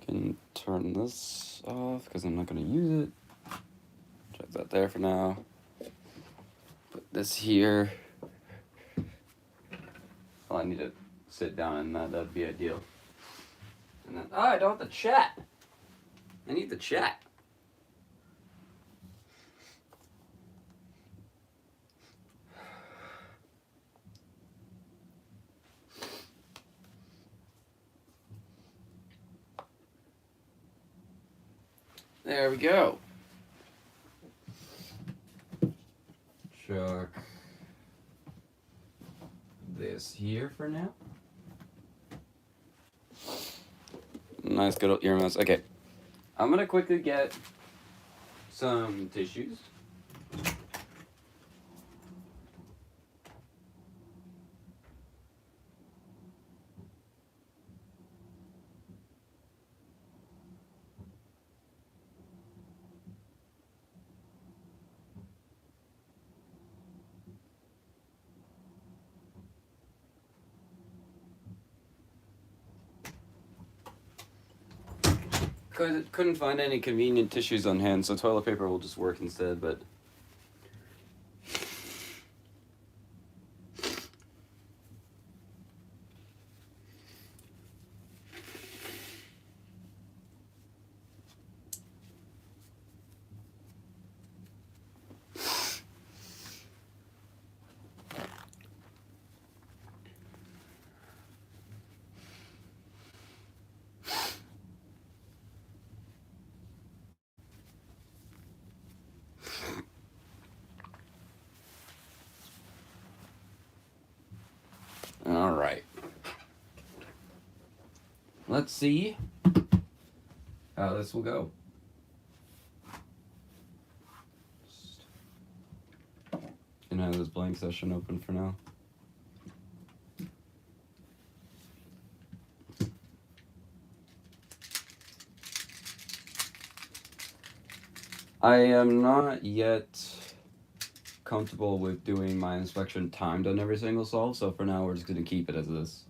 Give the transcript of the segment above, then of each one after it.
Can turn this off because I'm not going to use it. Check that there for now. Put this here. Well, I need to sit down and that'd be ideal. And then, I don't have the chat. I need the chat. There we go. Chuck this here for now. Nice good old earmuffs. Okay. I'm going to quickly get some tissues. Couldn't find any convenient tissues on hand, so toilet paper will just work instead, but all right. Let's see how this will go. Gonna have this blank session open for now. I am not yet comfortable with doing my inspection timed on every single solve, so for now we're just gonna keep it as this.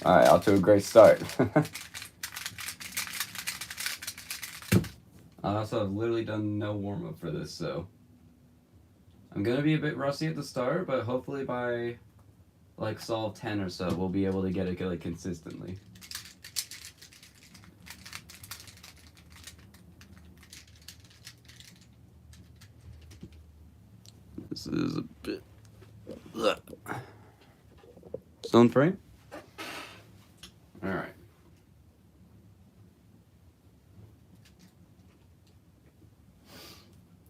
All right, off to a great start. I also have literally done no warm-up for this, so I'm gonna be a bit rusty at the start, but hopefully by like solve 10 or so, we'll be able to get it like consistently. This is a bit stone frame. All right.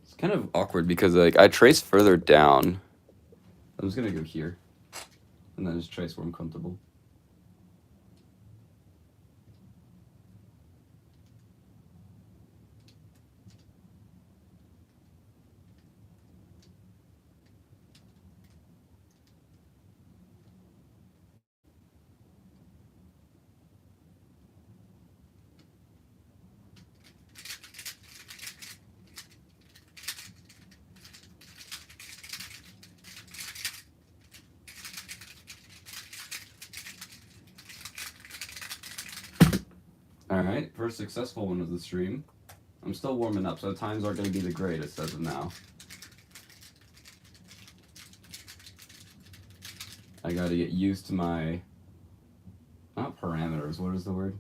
It's kind of awkward because like I trace further down. I'm just gonna go here, and then just trace where I'm comfortable. All right, first successful one of the stream. I'm still warming up, so times aren't going to be the greatest as of now. I got to get used to my, not parameters, what is the word?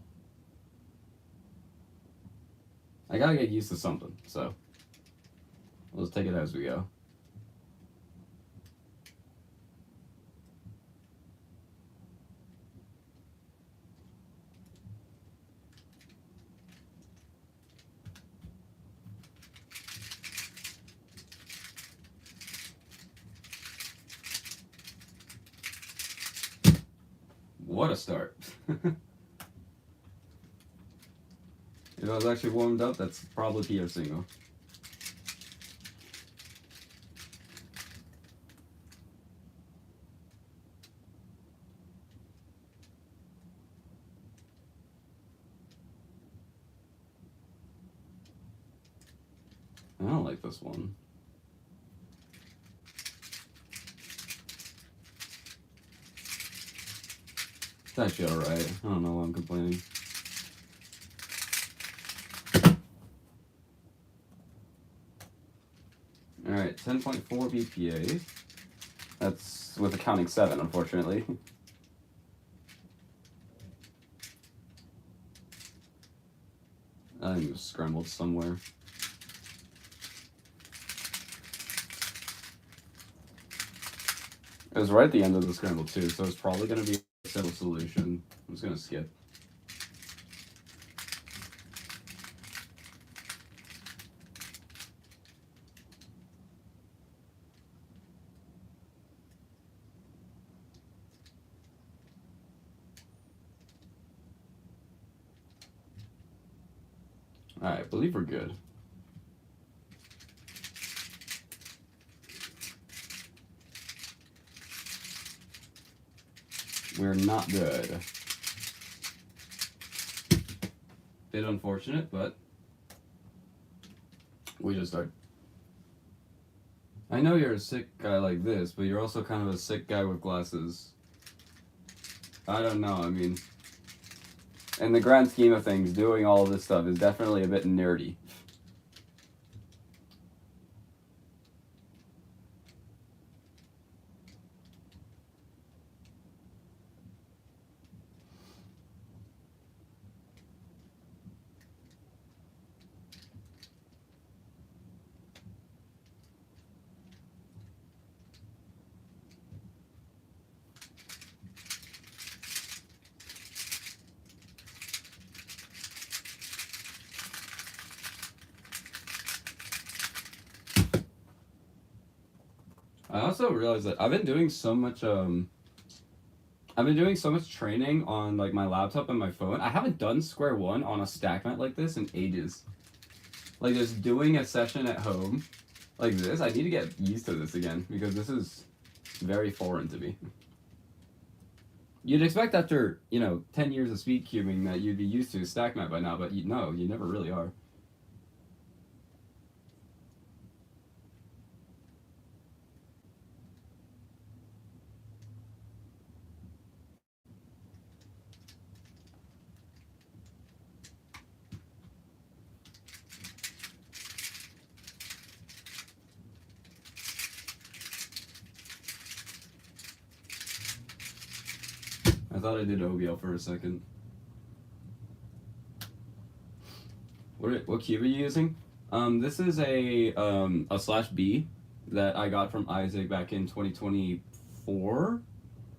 I got to get used to something, so we'll just take it as we go. What a start. If I was actually warmed up, that's probably PR single. I don't like this one. It's actually alright. I don't know why I'm complaining. Alright, 10.4 BPA. That's with accounting 7, unfortunately. I think it was scrambled somewhere. It was right at the end of the scramble too, so it's probably going to be a simple solution. I'm just going to skip. Alright, I believe we're good. We're not good. Bit unfortunate, but we just are. I know you're a sick guy like this, but you're also kind of a sick guy with glasses. I don't know, I mean, in the grand scheme of things, doing all of this stuff is definitely a bit nerdy. I also realized that I've been doing so much training on like my laptop and my phone. I haven't done square one on a stack mat like this in ages. Like just doing a session at home like this, I need to get used to this again because this is very foreign to me. You'd expect after, 10 years of speed cubing that you'd be used to stack mat by now, but you never really are. I thought I did OBL for a second. What cube are you using? This is a /B that I got from Isaac back in 2024,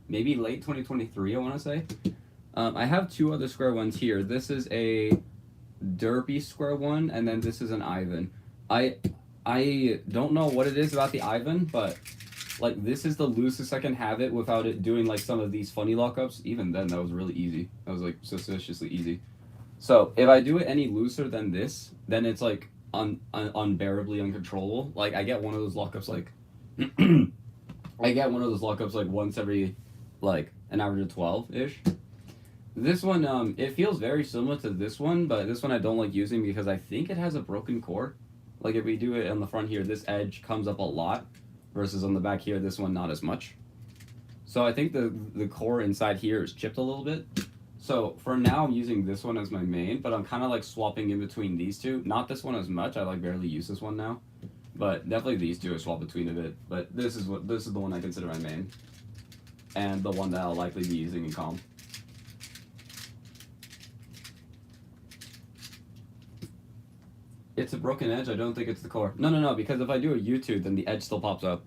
maybe late 2023. I want to say. I have two other square ones here. This is a derpy square one, and then this is an Ivan. I don't know what it is about the Ivan, but like this is the loosest I can have it without it doing like some of these funny lockups. Even then, that was really easy. That was like suspiciously easy. So if I do it any looser than this, then it's like unbearably uncontrollable. Like I get one of those lockups like I get one of those lockups like once every like an average of 12-ish. This one, it feels very similar to this one, but this one I don't like using because I think it has a broken core. Like if we do it on the front here, this edge comes up a lot, versus on the back here, this one not as much. So I think the core inside here is chipped a little bit. So for now, I'm using this one as my main, but I'm kind of like swapping in between these two. Not this one as much. I like barely use this one now, but definitely these two I swap between a bit. But this is the one I consider my main, and the one that I'll likely be using in comp. It's a broken edge. I don't think it's the core. No. Because if I do a U-tube, then the edge still pops up.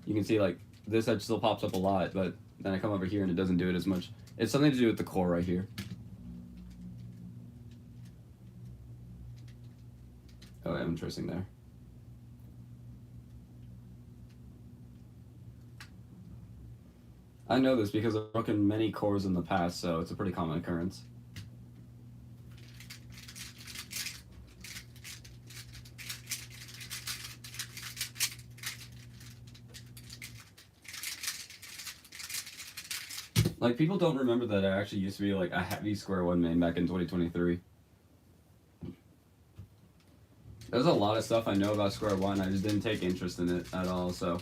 You can see like this edge still pops up a lot, but then I come over here and it doesn't do it as much. It's something to do with the core right here. Oh, I'm tracing there. I know this because I've broken many cores in the past, so it's a pretty common occurrence. Like, people don't remember that I actually used to be, like, a heavy square one main back in 2023. There's a lot of stuff I know about Square One. I just didn't take interest in it at all, so.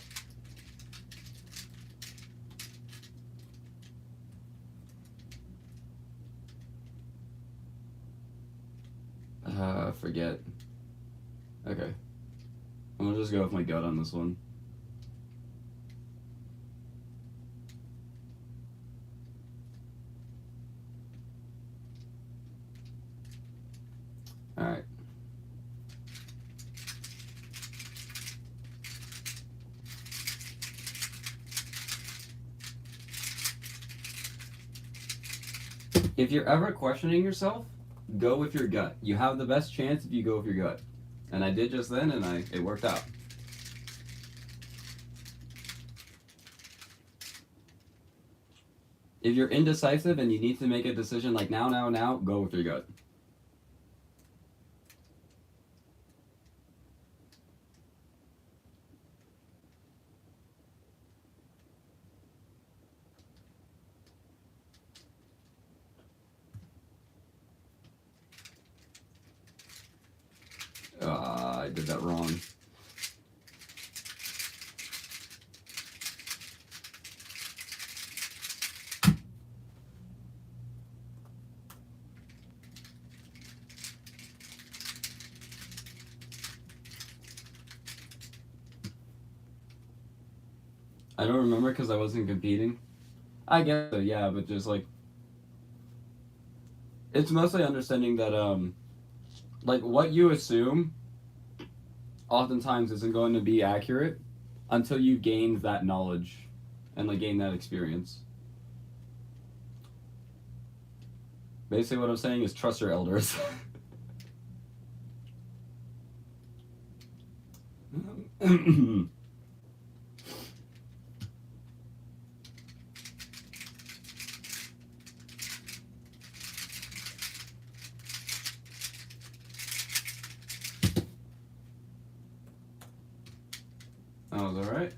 Forget. Okay. I'm gonna just go with my gut on this one. Alright. If you're ever questioning yourself, go with your gut. You have the best chance if you go with your gut. And I did just then, and it worked out. If you're indecisive and you need to make a decision like now, go with your gut. I did that wrong. I don't remember because I wasn't competing. I guess so, yeah, but just like it's mostly understanding that like what you assume oftentimes isn't going to be accurate until you gain that knowledge and like gain that experience. Basically what I'm saying is trust your elders. That was alright.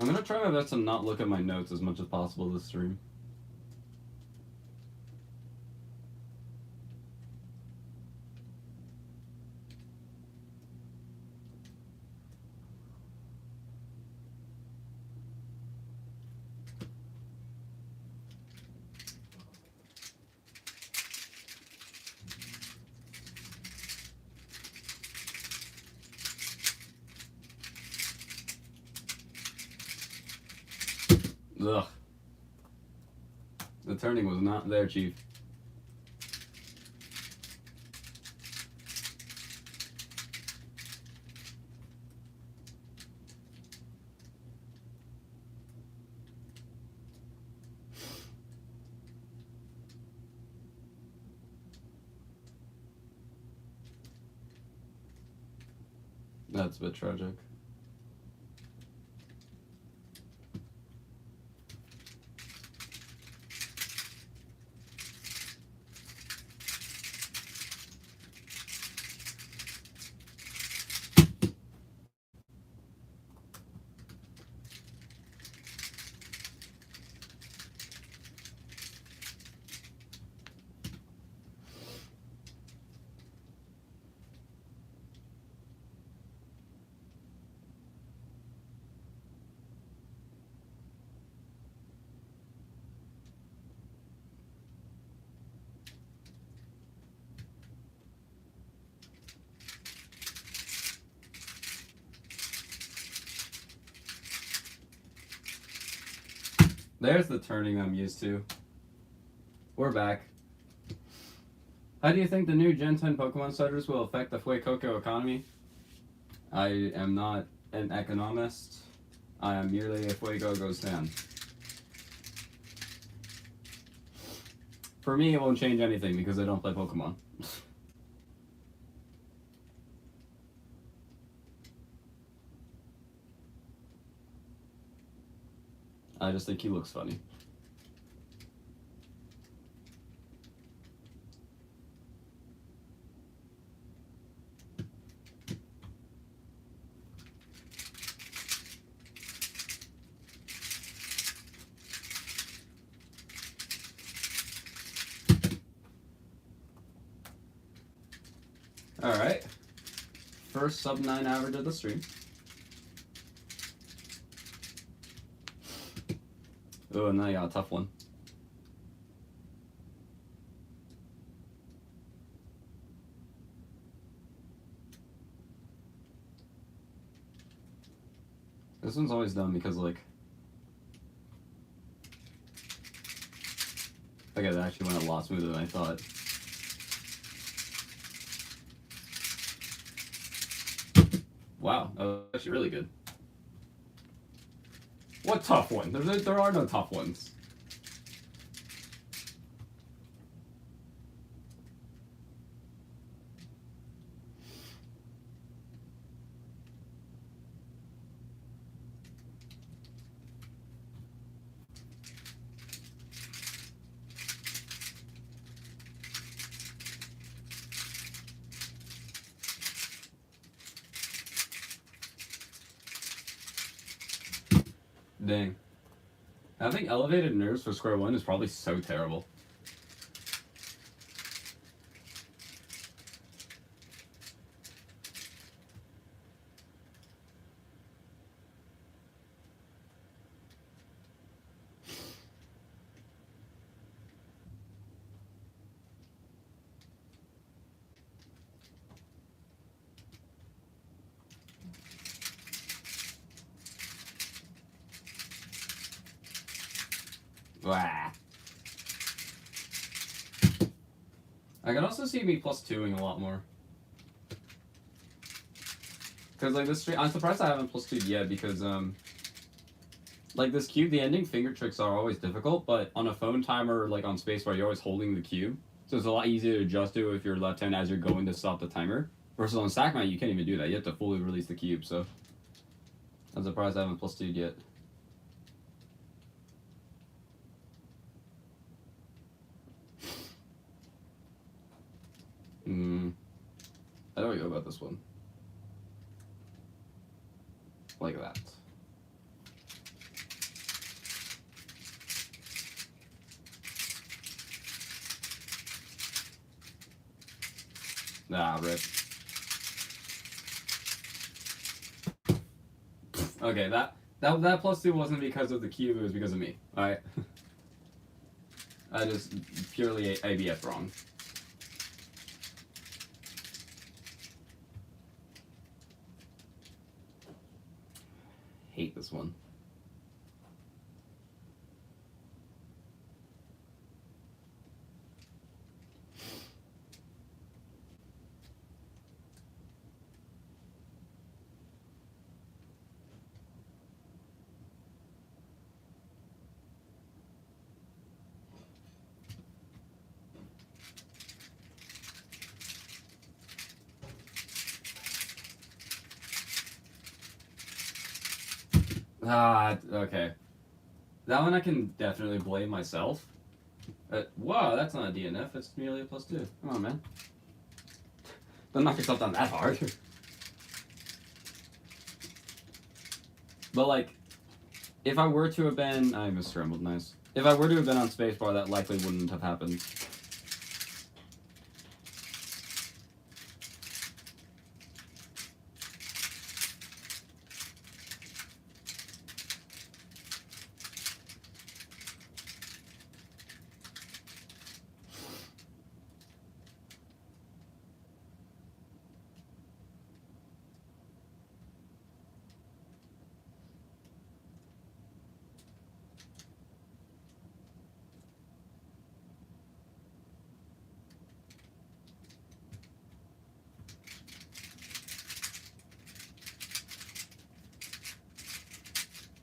I'm gonna try my best to not look at my notes as much as possible this stream. Ugh. The turning was not there, Chief. That's a bit tragic. There's the turning I'm used to. We're back. How do you think the new Gen 10 Pokemon starters will affect the Fuecoco economy? I am not an economist. I am merely a Fuecoco fan. For me, it won't change anything because I don't play Pokemon. I just think he looks funny. All right. First sub 9 average of the stream. Oh, and then I got a tough one. This one's always dumb because, like, okay, that actually went a lot smoother than I thought. Wow, that was actually really good. What tough one? There are no tough ones. Dang. Having elevated nerves for square one is probably so terrible. Wah. I can also see me plus 2ing a lot more. Because, like, this stream, I'm surprised I haven't plus 2'd yet because, like, this cube, the ending finger tricks are always difficult, but on a phone timer, like, on spacebar, you're always holding the cube. So it's a lot easier to adjust to if you're left hand as you're going to stop the timer. Versus on Sackmat, you can't even do that. You have to fully release the cube, so I'm surprised I haven't plus 2'd yet. How do I go about this one? Like that. Ah, rip. Okay, that plus 2 wasn't because of the cube, it was because of me. Alright. I just purely ABF wrong. Hate this one. Ah, okay. That one I can definitely blame myself. Wow, that's not a DNF. It's merely a plus 2. Come on, man. Don't knock yourself down that hard. But, like, if I were to have been... I misscrambled, nice. If I were to have been on spacebar, that likely wouldn't have happened.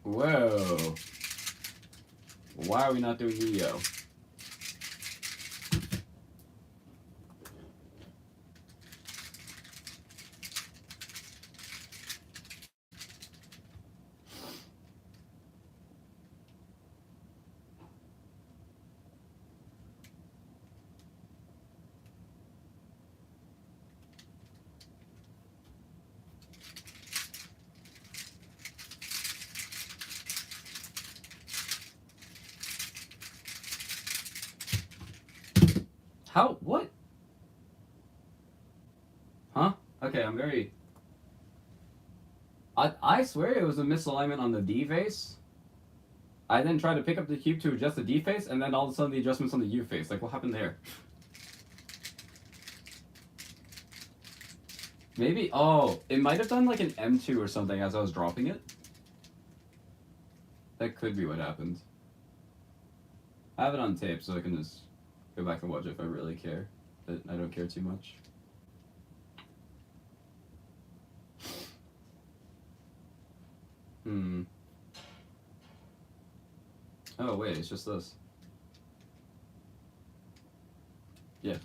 Whoa. Why are we not doing Yu-Gi-Oh? How? What? Okay, I'm very... I swear it was a misalignment on the D face. I then tried to pick up the cube to adjust the D face, and then all of a sudden the adjustments on the U face. Like, what happened there? Maybe... Oh, it might have done like an M2 or something as I was dropping it. That could be what happened. I have it on tape, so I can just go back and watch it if I really care. But I don't care too much. Oh, wait, it's just this. Yeah.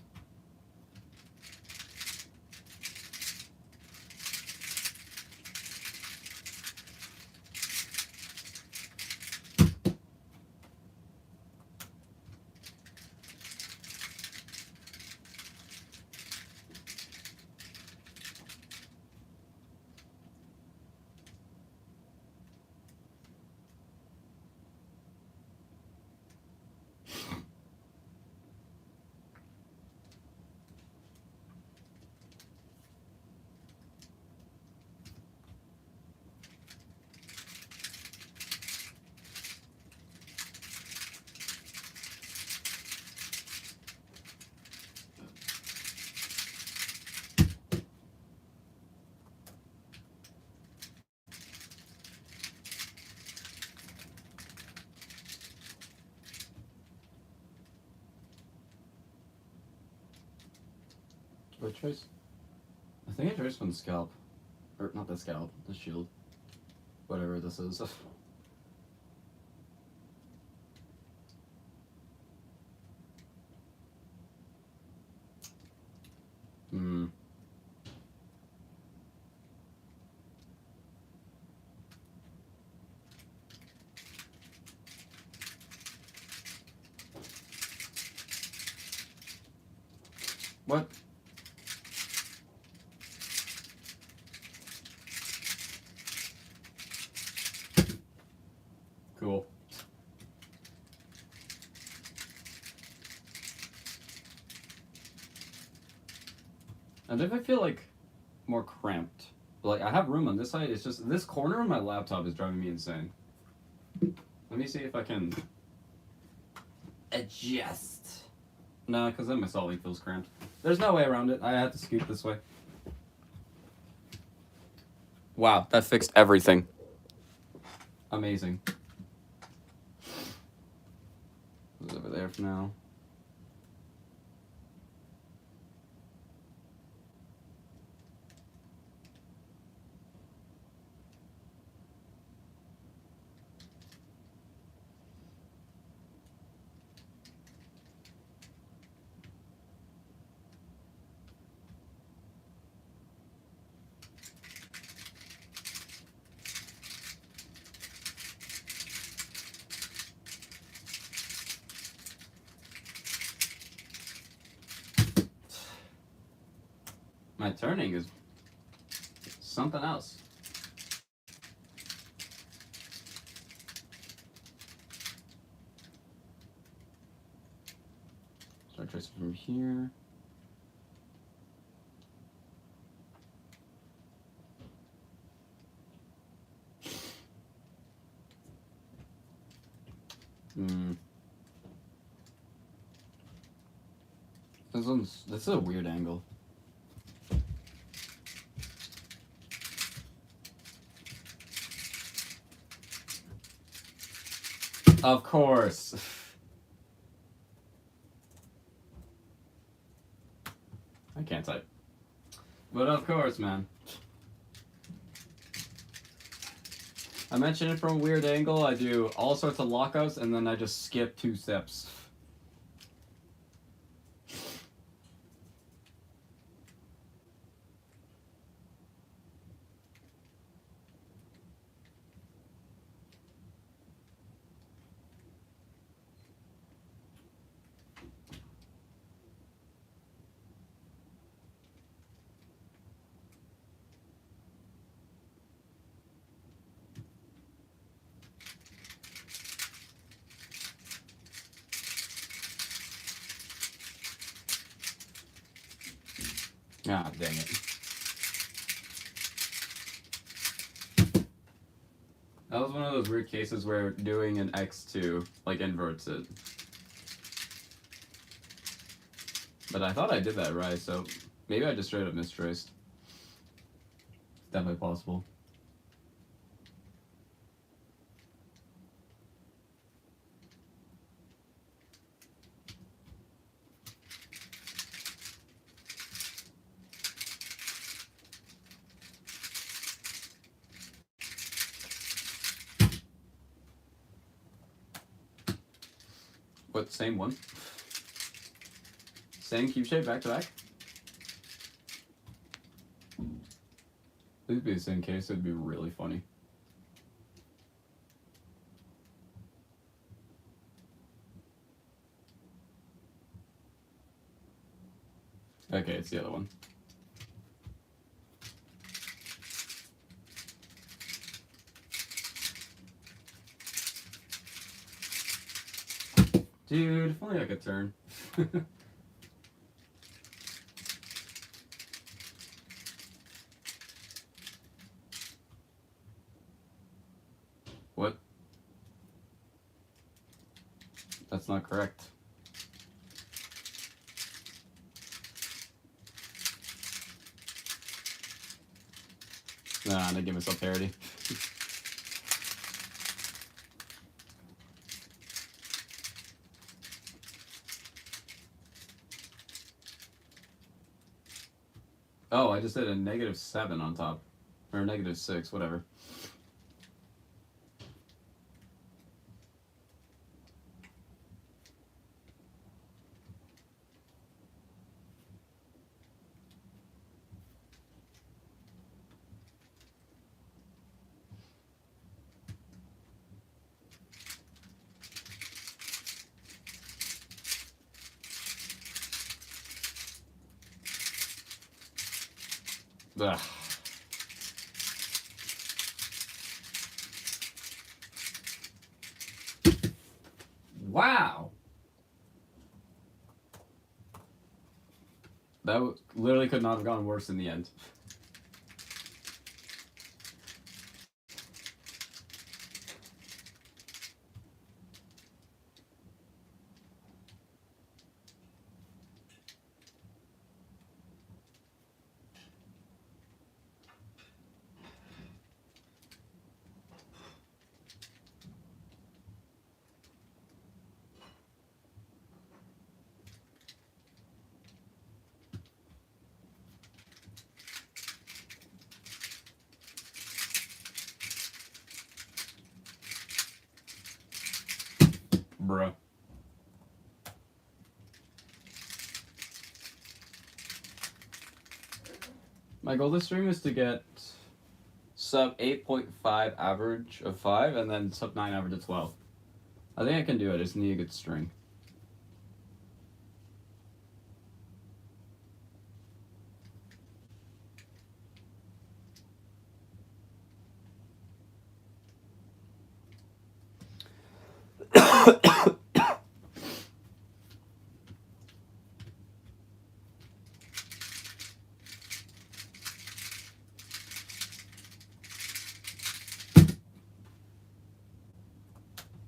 What choice? I think I traced one scalp. Or, not the scalp, the shield. Whatever this is. What? Cool. And if I feel like more cramped, like I have room on this side, it's just this corner of my laptop is driving me insane. Let me see if I can adjust. Nah, because then my solving feels cramped. There's no way around it. I have to scoot this way. Wow, that fixed everything. Amazing. It's over there for now. My turning is something else. Start tracing from here. This is a weird angle. Of course. I can't type. But of course, man. I mentioned it from a weird angle. I do all sorts of lockouts and then I just skip 2 steps. Ah, dang it. That was one of those weird cases where doing an x2 like inverts it. But I thought I did that right, so maybe I just straight up mistraced. It's definitely possible. What, same one? Same cube shape back to back? If it'd be the same case, it'd be really funny. Okay, it's the other one. Dude, if only I could turn. What? That's not correct. Nah, I'm gonna give myself parity. Oh, I just did a -7 on top. Or -6, whatever. Ugh. Wow! That literally could not have gone worse in the end. Bruh. My goal this stream is to get sub 8.5 average of 5 and then sub 9 average of 12. I think I can do it. I just need a good string.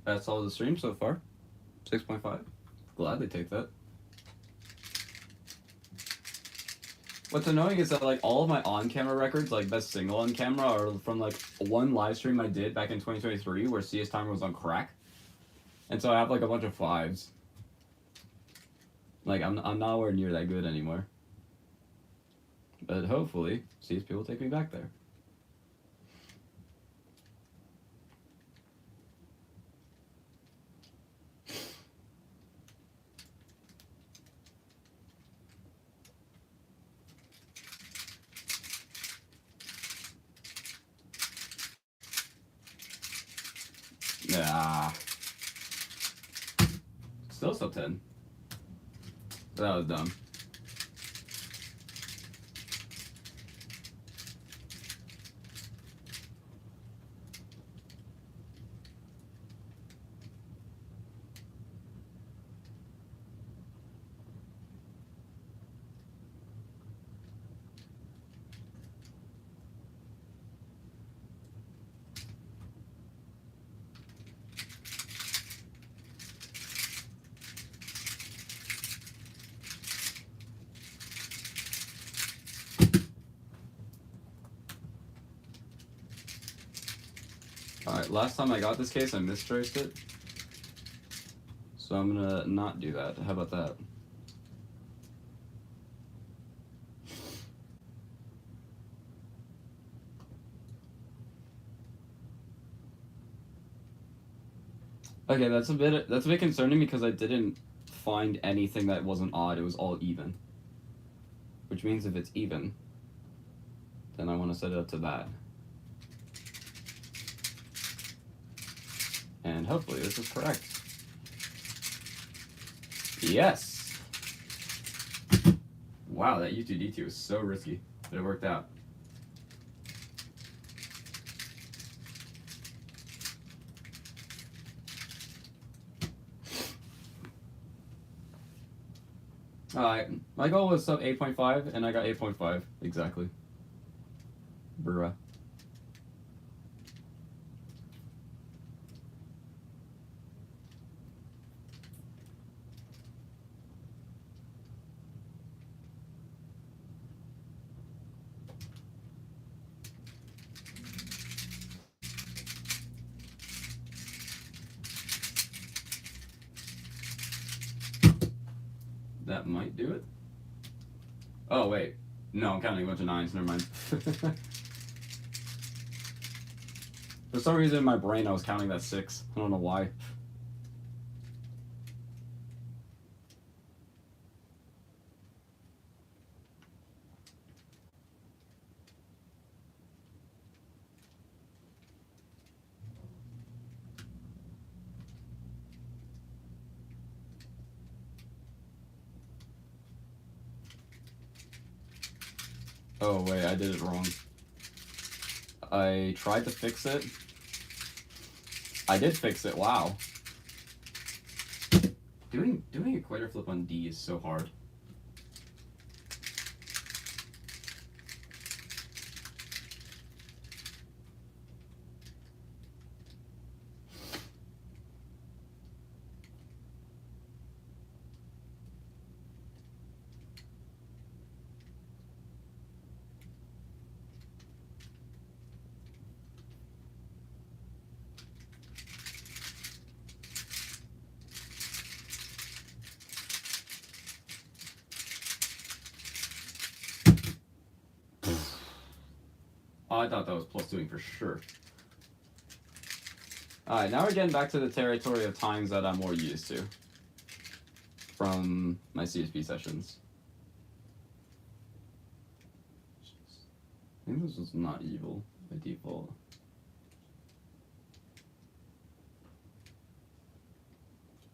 That's all the stream so far. 6.5. Gladly take that. What's annoying is that like all of my on-camera records, like best single on camera, are from like one live stream I did back in 2023 where CS timer was on crack, and so I have like a bunch of 5s. Like I'm nowhere near that good anymore. But hopefully CSP will take me back there. Yeah. Still sub 10. That was dumb. Alright, last time I got this case, I mistraced it. So I'm gonna not do that. How about that? Okay, that's a bit concerning because I didn't find anything that wasn't odd. It was all even. Which means if it's even, then I want to set it up to that. And hopefully this is correct. Yes! Wow, that U2D2 was so risky, but it worked out. Alright, my goal was sub 8.5, and I got 8.5, exactly. Bruh. That might do it. Oh, wait. No, I'm counting a bunch of 9s. Never mind. For some reason in my brain, I was counting that 6. I don't know why. Oh, wait, I did it wrong. I tried to fix it. I did fix it, wow. Doing a quarter flip on D is so hard. Oh, I thought that was plus doing for sure. Alright, now we're getting back to the territory of times that I'm more used to from my CSP sessions. I think this was not evil by default.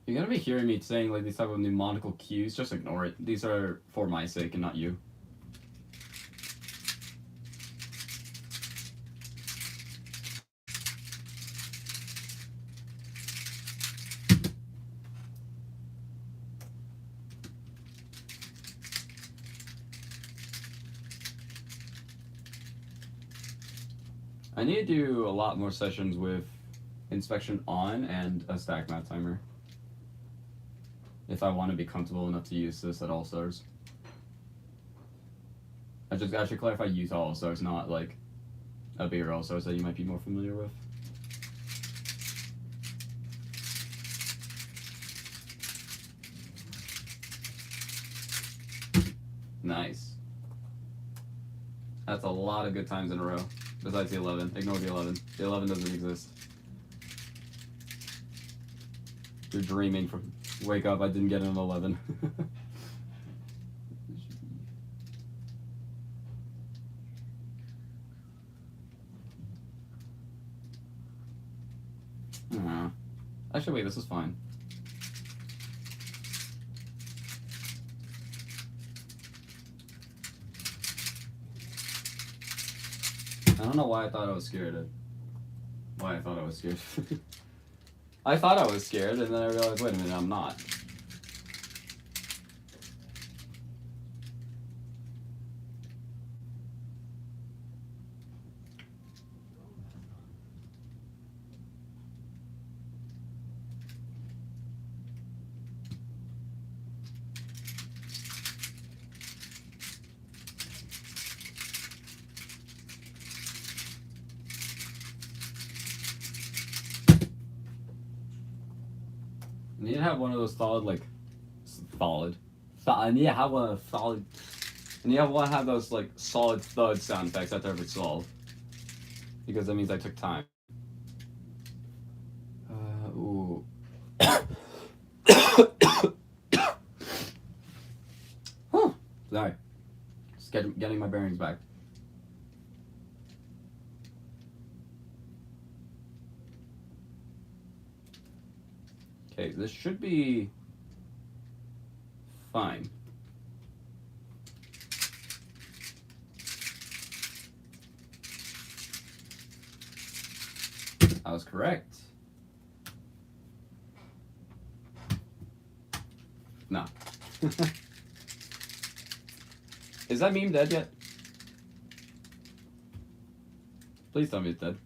You're gonna be hearing me saying like these type of mnemonical cues, just ignore it. These are for my sake and not you. I need to do a lot more sessions with inspection on and a stack map timer if I want to be comfortable enough to use this at All Stars. I should clarify Utah All Stars, not like a bigger All Stars that you might be more familiar with. Nice. That's a lot of good times in a row. Besides the 11. Ignore the 11. The 11 doesn't exist. You're dreaming. Wake up, I didn't get an 11. Actually, wait, this is fine. I don't know why I thought I was scared. Why I thought I was scared. I thought I was scared, and then I realized, wait a minute, I'm not. need to have one of those solid, like, solid. I need to have one of those solid. And you want to have those, like, solid thud sound effects after every solve. Because that means I took time. Ooh. Sorry. Just getting my bearings back. Okay, this should be fine. I was correct. No. Is that meme dead yet? Please tell me it's dead.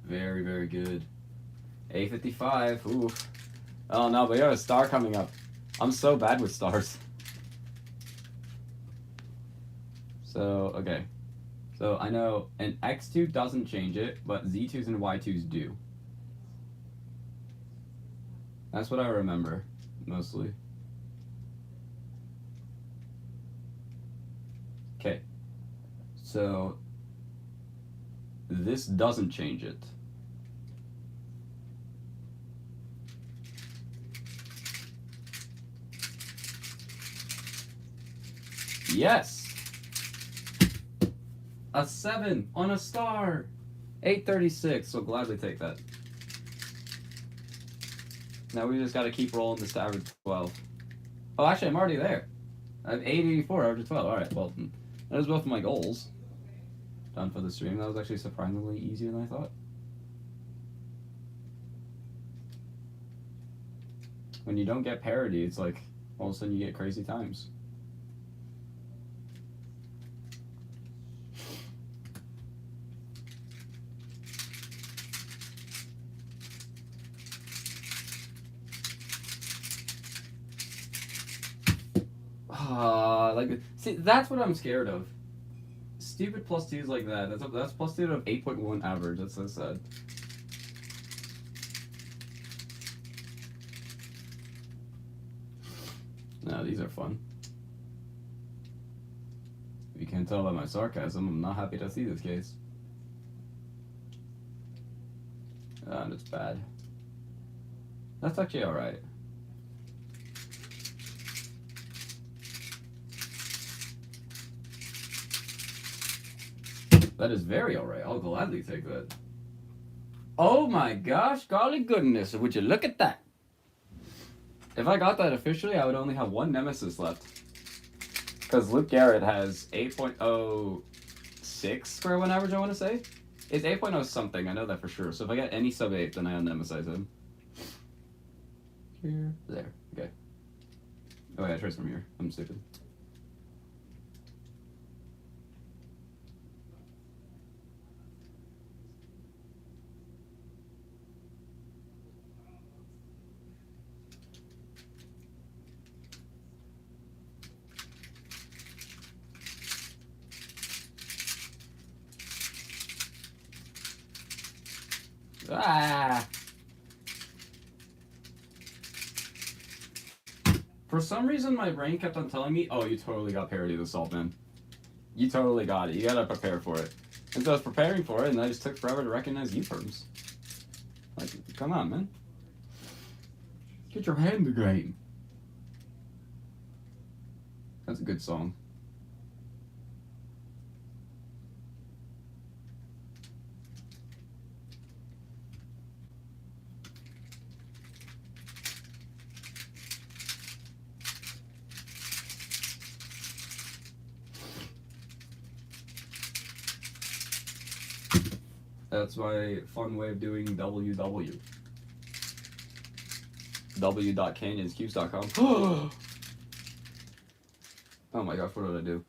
Very, very good. A55. Ooh. Oh no, but you have a star coming up. I'm so bad with stars. So, okay. So I know an X2 doesn't change it, but Z2s and Y2s do. That's what I remember, mostly. Okay. So this doesn't change it. Yes! A 7 on a star! 836, so gladly take that. Now we just gotta keep rolling this to average 12. Oh, actually, I'm already there. I have 884, average 12. Alright, well, that was both my goals. Done for the stream. That was actually surprisingly easier than I thought. When you don't get parity, it's like, all of a sudden you get crazy times. Like, see, that's what I'm scared of. Stupid plus 2s like that. That's plus 2 of 8.1 average. That's so sad. No, these are fun. If you can't tell by my sarcasm, I'm not happy to see this case. And it's bad. That's actually alright. That is very alright. I'll gladly take that. Oh my gosh, golly goodness, would you look at that? If I got that officially, I would only have one nemesis left. Because Luke Garrett has 8.06 square one average, I want to say. It's 8.0 something, I know that for sure. So if I get any sub 8, then I un-nemesize him. Here, there, okay. Oh yeah, trace from here. I'm stupid. Ah! For some reason, my brain kept on telling me, oh, you totally got parity of the salt, man. You totally got it. You gotta prepare for it. And so I was preparing for it, and I just took forever to recognize U-perms. Like, come on, man. Get your head in the game. That's a good song. That's my fun way of doing WW. w.canyonscubes.com. Oh my gosh, what did I do?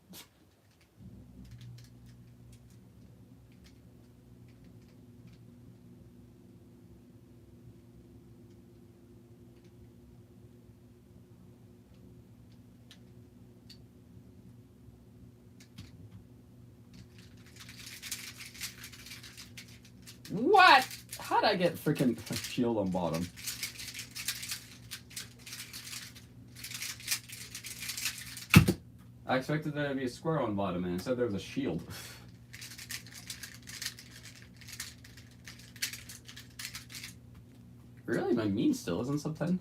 What? How'd I get freaking shield on bottom? I expected there to be a square on bottom, and instead there was a shield. Really? My mean still isn't sub 10?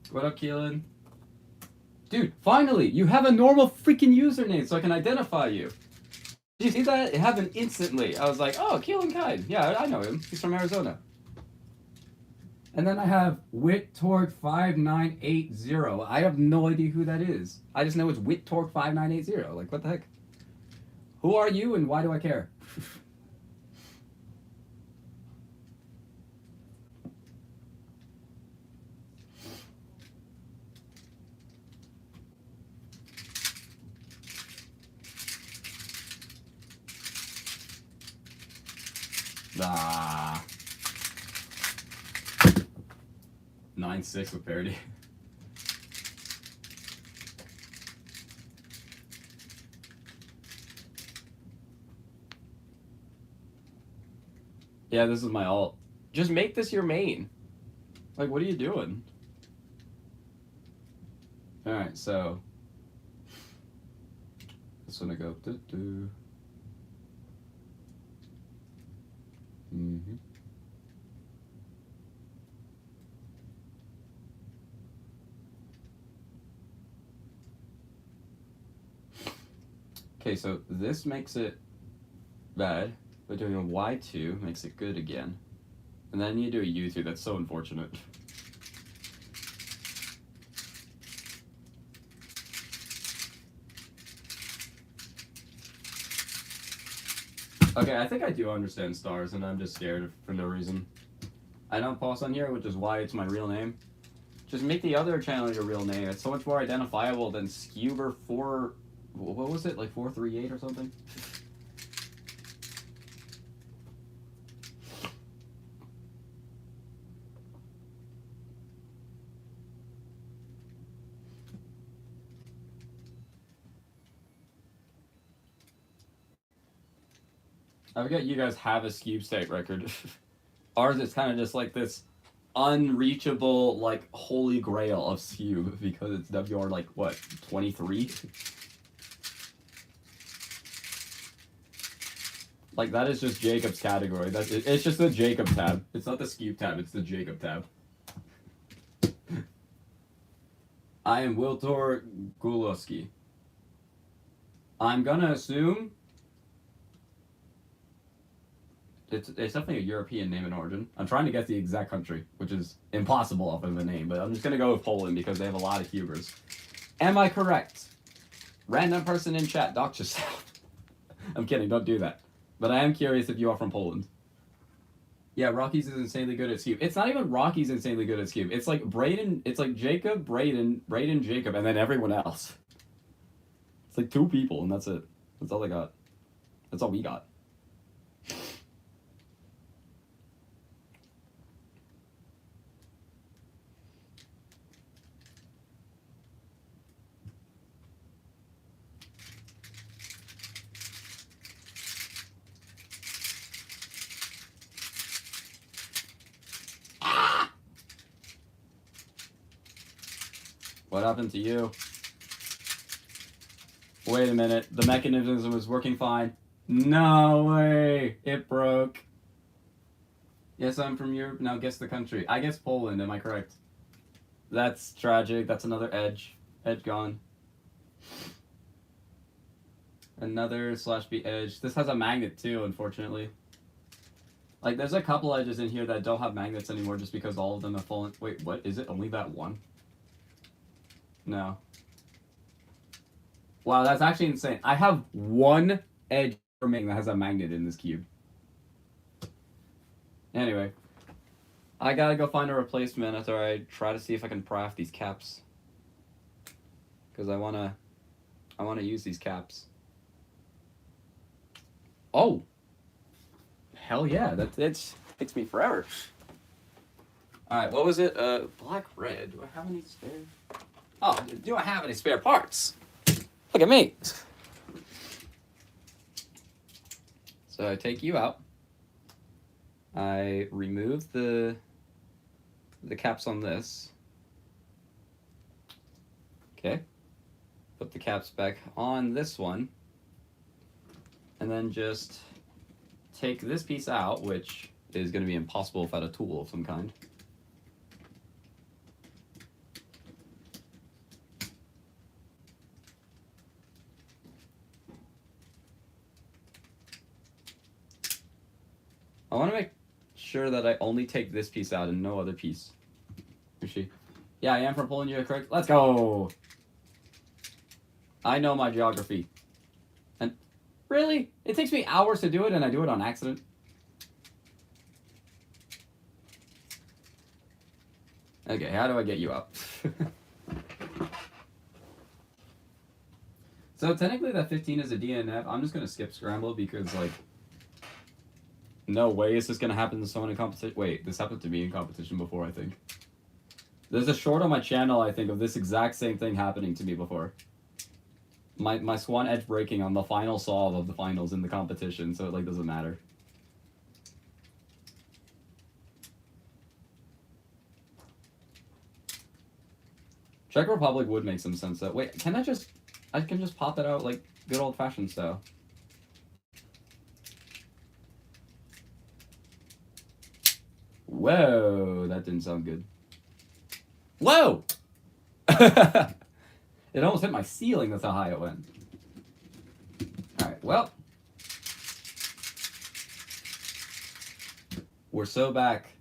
What up, Keelan? Dude, finally! You have a normal freaking username so I can identify you. Did you see that? It happened instantly. I was like, oh, Keelan Kide. Yeah, I know him. He's from Arizona. And then I have WitTorque5980. I have no idea who that is. I just know it's WitTorque5980. Like, what the heck? Who are you and why do I care? Ah. 9-6 with parity. Yeah, this is my alt. Just make this your main. Like, what are you doing? Alright, so. This one I go. Okay, so this makes it bad, but doing a Y2 makes it good again. And then you do a U2, that's so unfortunate. Okay, I think I do understand stars, and I'm just scared for no reason. I don't pause on here, which is why it's my real name. Just make the other channel your real name. It's so much more identifiable than Scuber4... What was it? Like 438 or something? I forget you guys have a Scube State record. Ours is kind of just like this unreachable, like, holy grail of Scube because it's WR, like, what, 23? Like, that is just Jacob's category. It's just the Jacob tab. It's not the Scube tab, it's the Jacob tab. I am Wiltor Gulowski. I'm gonna assume it's definitely a European name in origin. I'm trying to guess the exact country, which is impossible off of the name, but I'm just gonna go with Poland because they have a lot of Hubers. Am I correct? Random person in chat, dox yourself. I'm kidding, don't do that. But I am curious if you are from Poland. Yeah, Rockies is insanely good at Scube. It's not even Rockies insanely good at Scube. It's like Braden, it's like Jacob, Braden, Jacob, and then everyone else. It's like 2 people, and that's it. That's all they got. That's all we got. What happened to you? Wait a minute. The mechanism was working fine. No way. It broke. Yes, I'm from Europe. Now guess the country. I guess Poland. Am I correct? That's tragic. That's another edge. Edge gone. Another /B edge. This has a magnet too, unfortunately. Like, there's a couple edges in here that don't have magnets anymore just because all of them have fallen. Wait, what? Is it only that one? No. Wow, that's actually insane. I have one edge remaining that has a magnet in this cube. Anyway. I gotta go find a replacement after I try to see if I can craft these caps. because I wanna use these caps. Oh, hell yeah! That takes me forever. All right, what was it? Black red. Do I have any spare? Oh, do I have any spare parts? Look at me. So I take you out. I remove the caps on this. Okay. Put the caps back on this one. And then just take this piece out, which is going to be impossible without a tool of some kind. I want to make sure that I only take this piece out and no other piece. Is she? Yeah, I am from pulling you correct. Let's go! I know my geography. And really? It takes me hours to do it and I do it on accident. Okay, how do I get you up? So technically that 15 is a DNF. I'm just going to skip scramble because, like, no way is this going to happen to someone in competition. Wait, this happened to me in competition before, I think. There's a short on my channel, I think, of this exact same thing happening to me before. My swan edge breaking on the final solve of the finals in the competition, so it, like, doesn't matter. Czech Republic would make some sense, though. Wait, can I can just pop it out like good old-fashioned style. Whoa, that didn't sound good. Whoa! It almost hit my ceiling, that's how high it went. Alright, well. We're so back.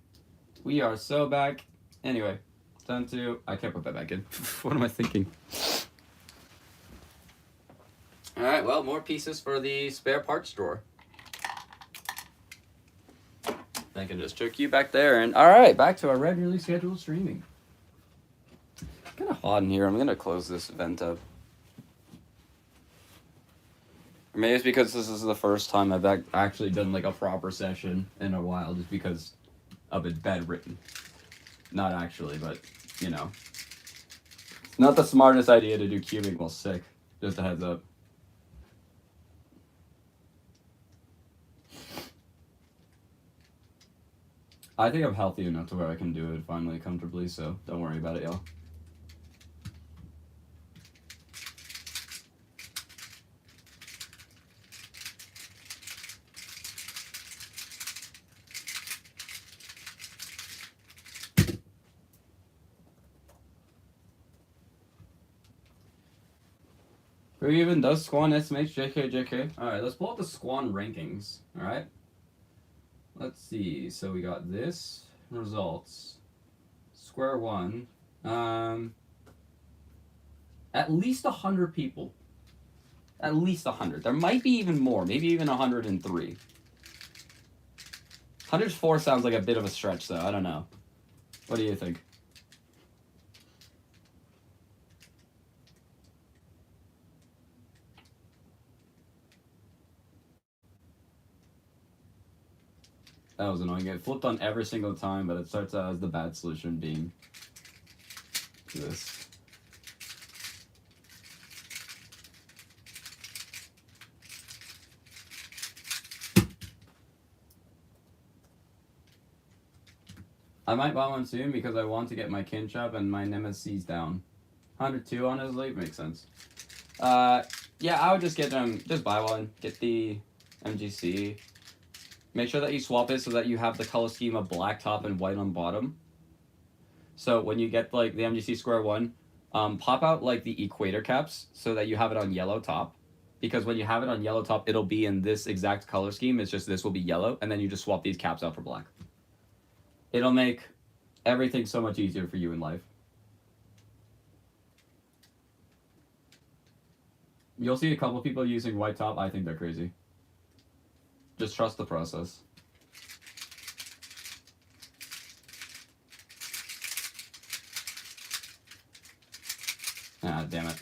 We are so back. Anyway, time to... I can't put that back in. What am I thinking? Alright, well, more pieces for the spare parts drawer. I can just chuck you back there. And alright, back to our regularly scheduled streaming. It's kind of hot in here. I'm going to close this vent up. Or maybe it's because this is the first time I've actually done like a proper session in a while, just because of it bedridden. Not actually, but, you know. Not the smartest idea to do cubing while sick. Just a heads up. I think I'm healthy enough to where I can do it finally comfortably, so don't worry about it, y'all. Who even does Squan estimates? JK. Alright, let's pull up the Squan rankings. Alright. Let's see. So we got this. Results. Square one. At least 100 people. At least 100. There might be even more. Maybe even 103. 104 sounds like a bit of a stretch, though. I don't know. What do you think? That was annoying. It flipped on every single time, but it starts out as the bad solution being this. I might buy one soon because I want to get my Kinshop and my Nemesis down. 102 honestly makes sense. Yeah, I would just get them. Just buy one. Get the MGC. Make sure that you swap it so that you have the color scheme of black top and white on bottom. So when you get like the MGC Square One, pop out like the equator caps so that you have it on yellow top. Because when you have it on yellow top, it'll be in this exact color scheme. It's just this will be yellow, and then you just swap these caps out for black. It'll make everything so much easier for you in life. You'll see a couple people using white top. I think they're crazy. Just trust the process. Ah, damn it.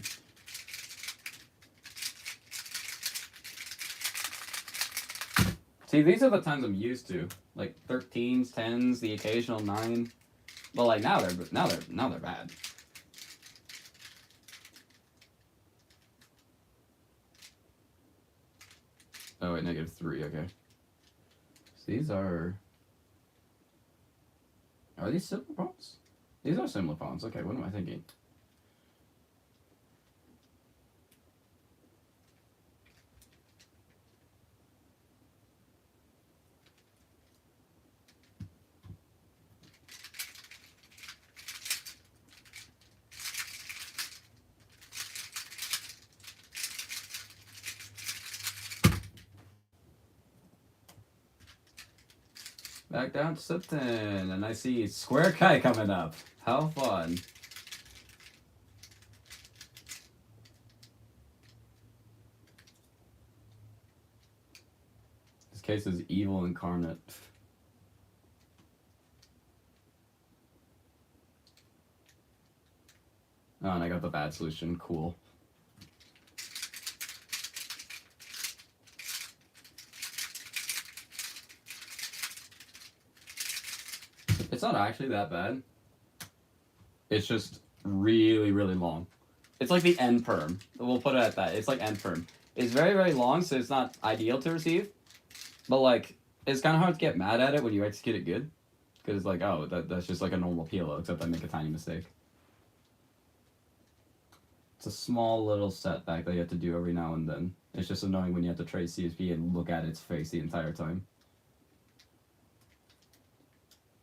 See, these are the times I'm used to, like 13s, 10s, the occasional 9. But like now they're bad. Oh wait, -3. Okay. So these are these similar pawns? These are similar pawns. Okay, what am I thinking? Back down to Sipton, and I see Square Kai coming up. How fun. This case is evil incarnate. Oh, and I got the bad solution. Cool. It's not actually that bad. It's just really, really long. It's like the end perm. We'll put it at that. It's like end perm. It's very, very long, so it's not ideal to receive. But like, it's kind of hard to get mad at it when you execute it good. Because it's like, oh, that's just like a normal PLO, except I make a tiny mistake. It's a small little setback that you have to do every now and then. It's just annoying when you have to trace CSP and look at its face the entire time.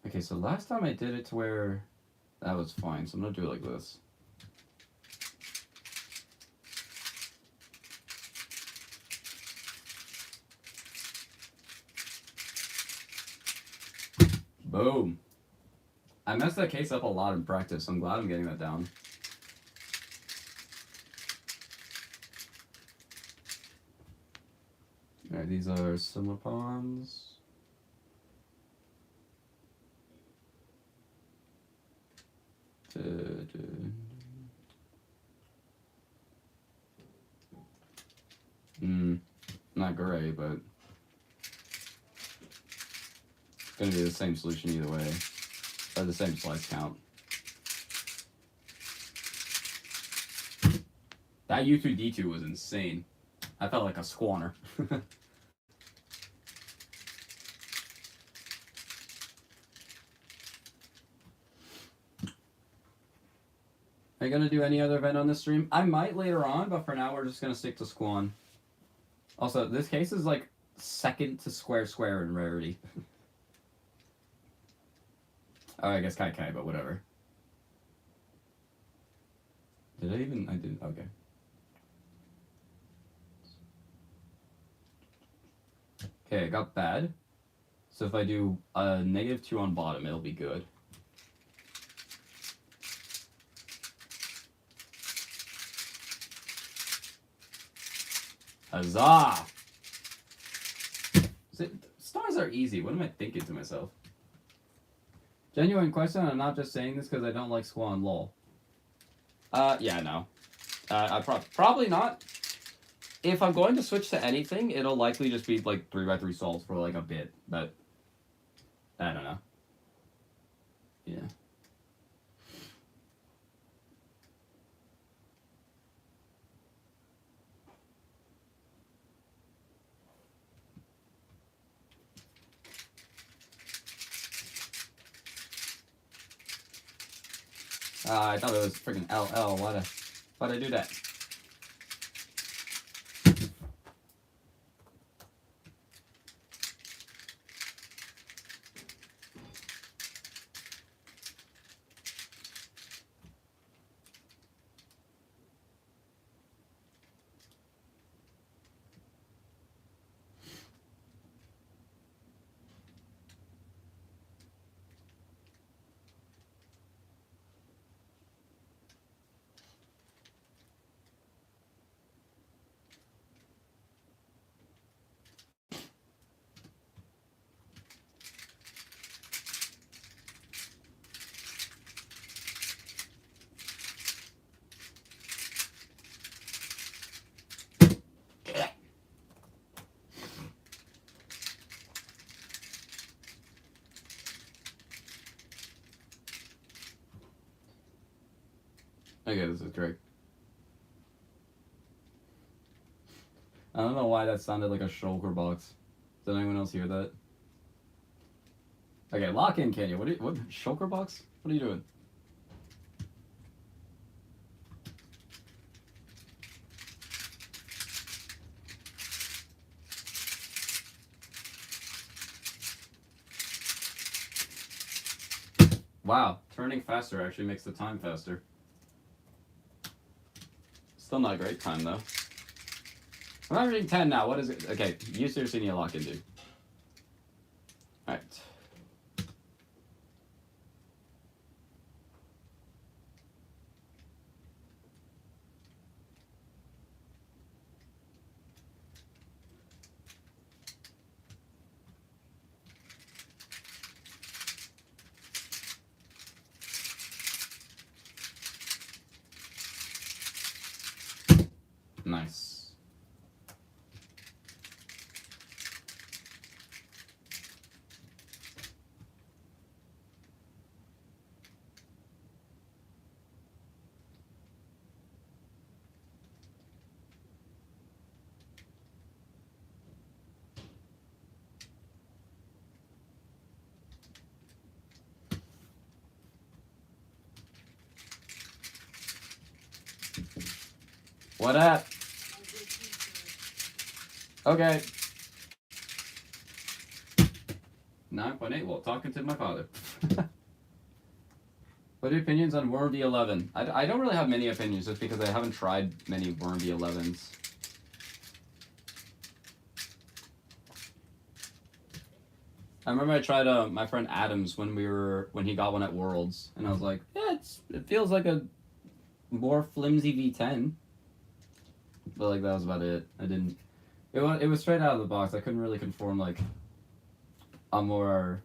Okay, so last time I did it to where that was fine, so I'm gonna do it like this. Boom. I messed that case up a lot in practice, so I'm glad I'm getting that down. Alright, these are similar pawns. Not great, but it's gonna be the same solution either way, or the same slice count. That U2D2 was insane. I felt like a squanner. Are you gonna do any other event on this stream? I might later on, but for now we're just gonna stick to Squan. Also, this case is like second to Square in rarity. Oh, I guess Kai, but whatever. Did I even? I didn't. Okay. Okay, I got bad. So if I do a -2 on bottom, it'll be good. Huzzah! Stars are easy. What am I thinking to myself? Genuine question. I'm not just saying this because I don't like Squan. Lol. Yeah, no. I probably not. If I'm going to switch to anything, it'll likely just be like 3x3 solves for like a bit, but I don't know. Yeah. I thought it was freaking LL. Why'd I do that? Okay, this is correct. I don't know why that sounded like a shulker box. Did anyone else hear that? Okay, lock in, Kenya. What shulker box? What are you doing? Wow, turning faster actually makes the time faster. Still not a great time though. I'm averaging 10 now. What is it? Okay, you seriously need a lock in, dude. Alright. Nice. What up? Okay. 9.8. Well, talking to my father. What are your opinions on Worm V11? I don't really have many opinions just because I haven't tried many Worm V11s. I remember I tried my friend Adams when he got one at Worlds, and I was like, yeah, it feels like a more flimsy V10, but like that was about it. It was straight out of the box. I couldn't really conform like a more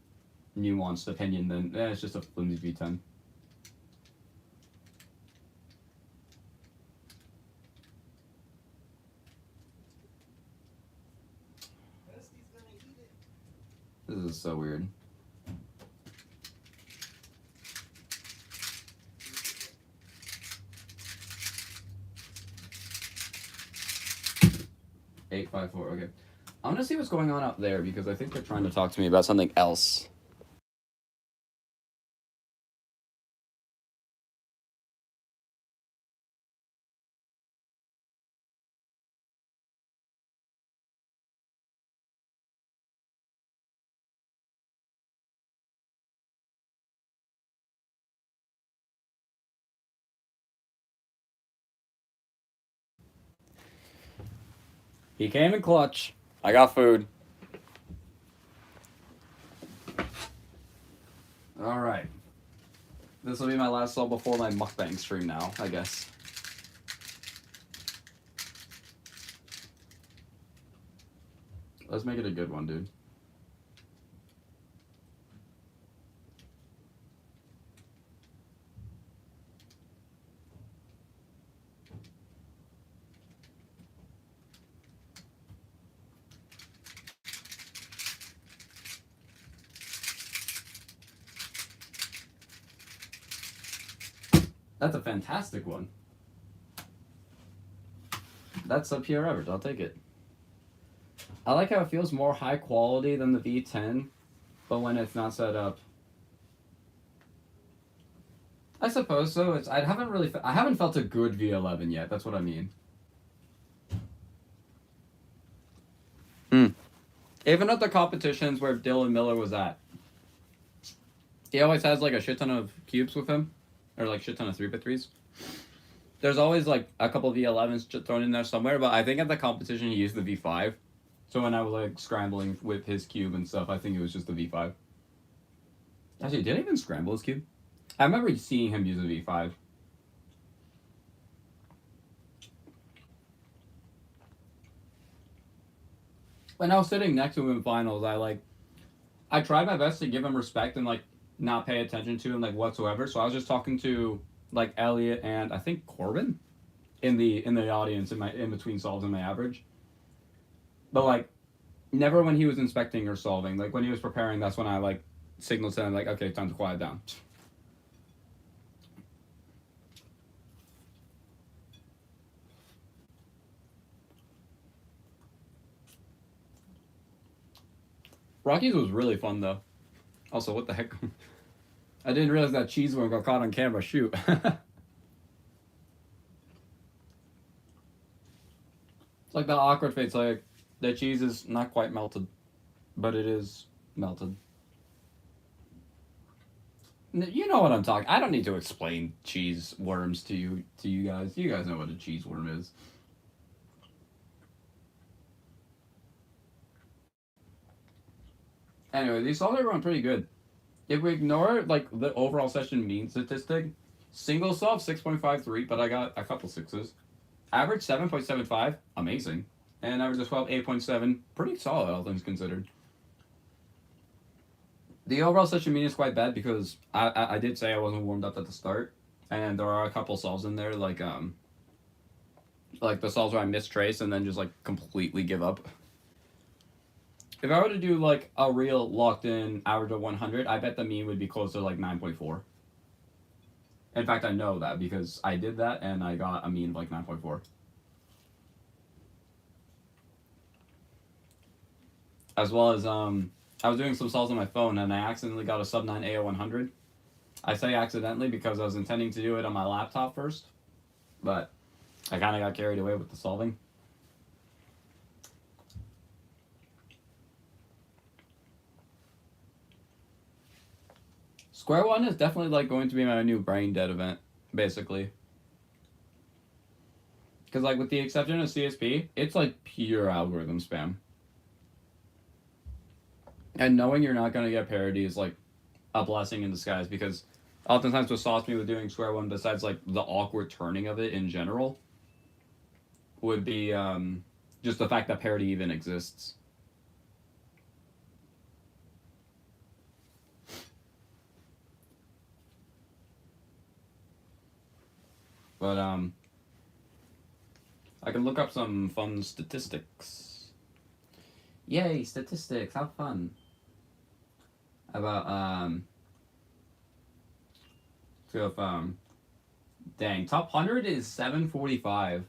nuanced opinion than it's just a flimsy V10. This is so weird. $854. Okay, I'm gonna see what's going on out there because I think they're trying to talk to me about something else. He came in clutch. I got food. All right. This will be my last song before my mukbang stream now, I guess. Let's make it a good one, dude. That's a fantastic one. That's a pure average. I'll take it. I like how it feels more high quality than the V10, but when it's not set up, I suppose so. I haven't felt a good V11 yet. That's what I mean. Even at the competitions where Dylan Miller was at, he always has like a shit ton of cubes with him, or like shit ton of 3x3s. There's always like a couple of V11s thrown in there somewhere, but I think at the competition he used the V5. So when I was like scrambling with his cube and stuff, I think it was just the V5. Actually, did I even scramble his cube? I remember seeing him use a V5. When I was sitting next to him in finals, I tried my best to give him respect and like not pay attention to him like whatsoever. So I was just talking to like Elliot and I think Corbin in the audience in between solves and my average. But like never when he was inspecting or solving. Like when he was preparing, that's when I like signaled to him like, okay, time to quiet down. Rockies was really fun though. Also, what the heck? I didn't realize that cheese one got caught on camera. Shoot. It's like that awkward face. Like the cheese is not quite melted, but it is melted. You know what I'm talking. I don't need to explain cheese worms to you guys. You guys know what a cheese worm is. Anyway, these solves are going pretty good. If we ignore like the overall session mean statistic, single solve 6.53, but I got a couple sixes. Average 7.75, amazing. And average of 12, 8.7, pretty solid, all things considered. The overall session mean is quite bad because I did say I wasn't warmed up at the start, and there are a couple solves in there like the solves where I mistrace and then just like completely give up. If I were to do like a real locked in average of 100, I bet the mean would be closer to like 9.4. In fact, I know that because I did that and I got a mean of like 9.4. As well as I was doing some solves on my phone and I accidentally got a sub 9 AO100. I say accidentally because I was intending to do it on my laptop first, but I kind of got carried away with the solving. Square One is definitely like going to be my new brain dead event, basically. Because like with the exception of CSP, it's like pure algorithm spam. And knowing you're not going to get parity is like a blessing in disguise because oftentimes what stops me with doing Square One, besides like the awkward turning of it in general, would be just the fact that parity even exists. But I can look up some fun statistics. Yay, statistics, how fun. About dang, top 100 is 745.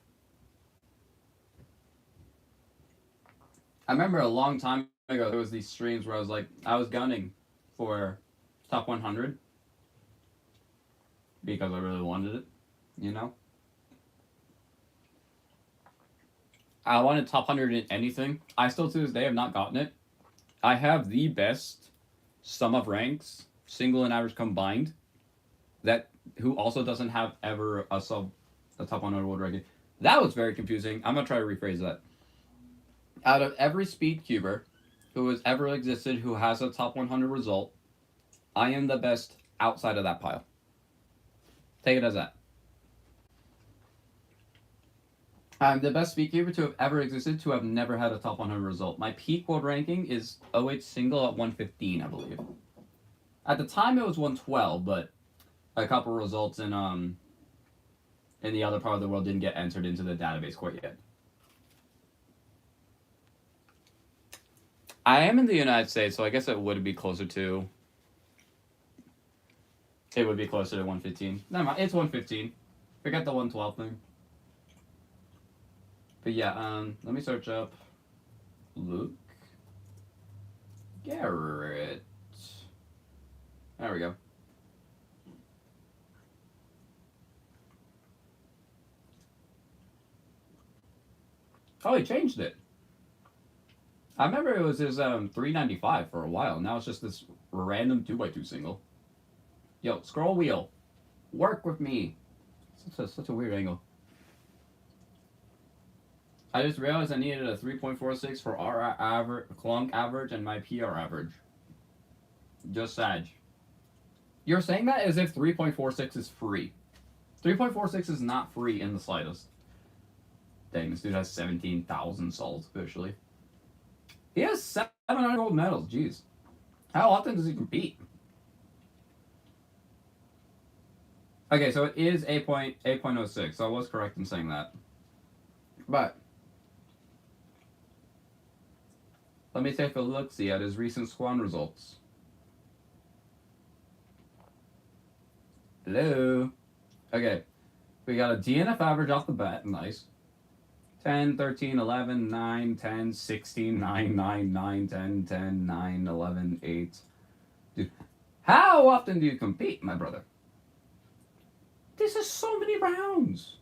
I remember a long time ago there was these streams where I was gunning for top 100 because I really wanted it, you know? I wanted top 100 in anything. I still to this day have not gotten it. I have the best sum of ranks, single and average combined, that who also doesn't have ever a top 100 world ranking. That was very confusing. I'm gonna try to rephrase that. Out of every speed cuber who has ever existed who has a top 100 result, I am the best outside of that pile. Take it as that. I'm the best speedkeeper to have ever existed to have never had a top 100 result. My peak world ranking is 08 single at 115, I believe. At the time it was 112, but a couple results in the other part of the world didn't get entered into the database quite yet. I am in the United States, so I guess it would be closer to. It would be closer to 115. Never mind, it's 115. Forget the 112 thing. But yeah, let me search up Luke Garrett. There we go. Oh, he changed it. I remember it was his 395 for a while. Now it's just this random 2x2 single. Yo, scroll wheel. Work with me. Such a weird angle. I just realized I needed a 3.46 for our average, Clunk average, and my PR average. Just Sag. You're saying that as if 3.46 is free. 3.46 is not free in the slightest. Dang, this dude has 17,000 souls officially. He has 700 gold medals. Jeez. How often does he compete? Okay, so it is 8.06, so I was correct in saying that. But let me take a look-see at his recent Squan results. Hello. Okay. We got a DNF average off the bat. Nice. 10, 13, 11, 9, 10, 16, 9, 9, 9, 10, 10, 9, 11, 8. Dude, how often do you compete, my brother? This is so many rounds.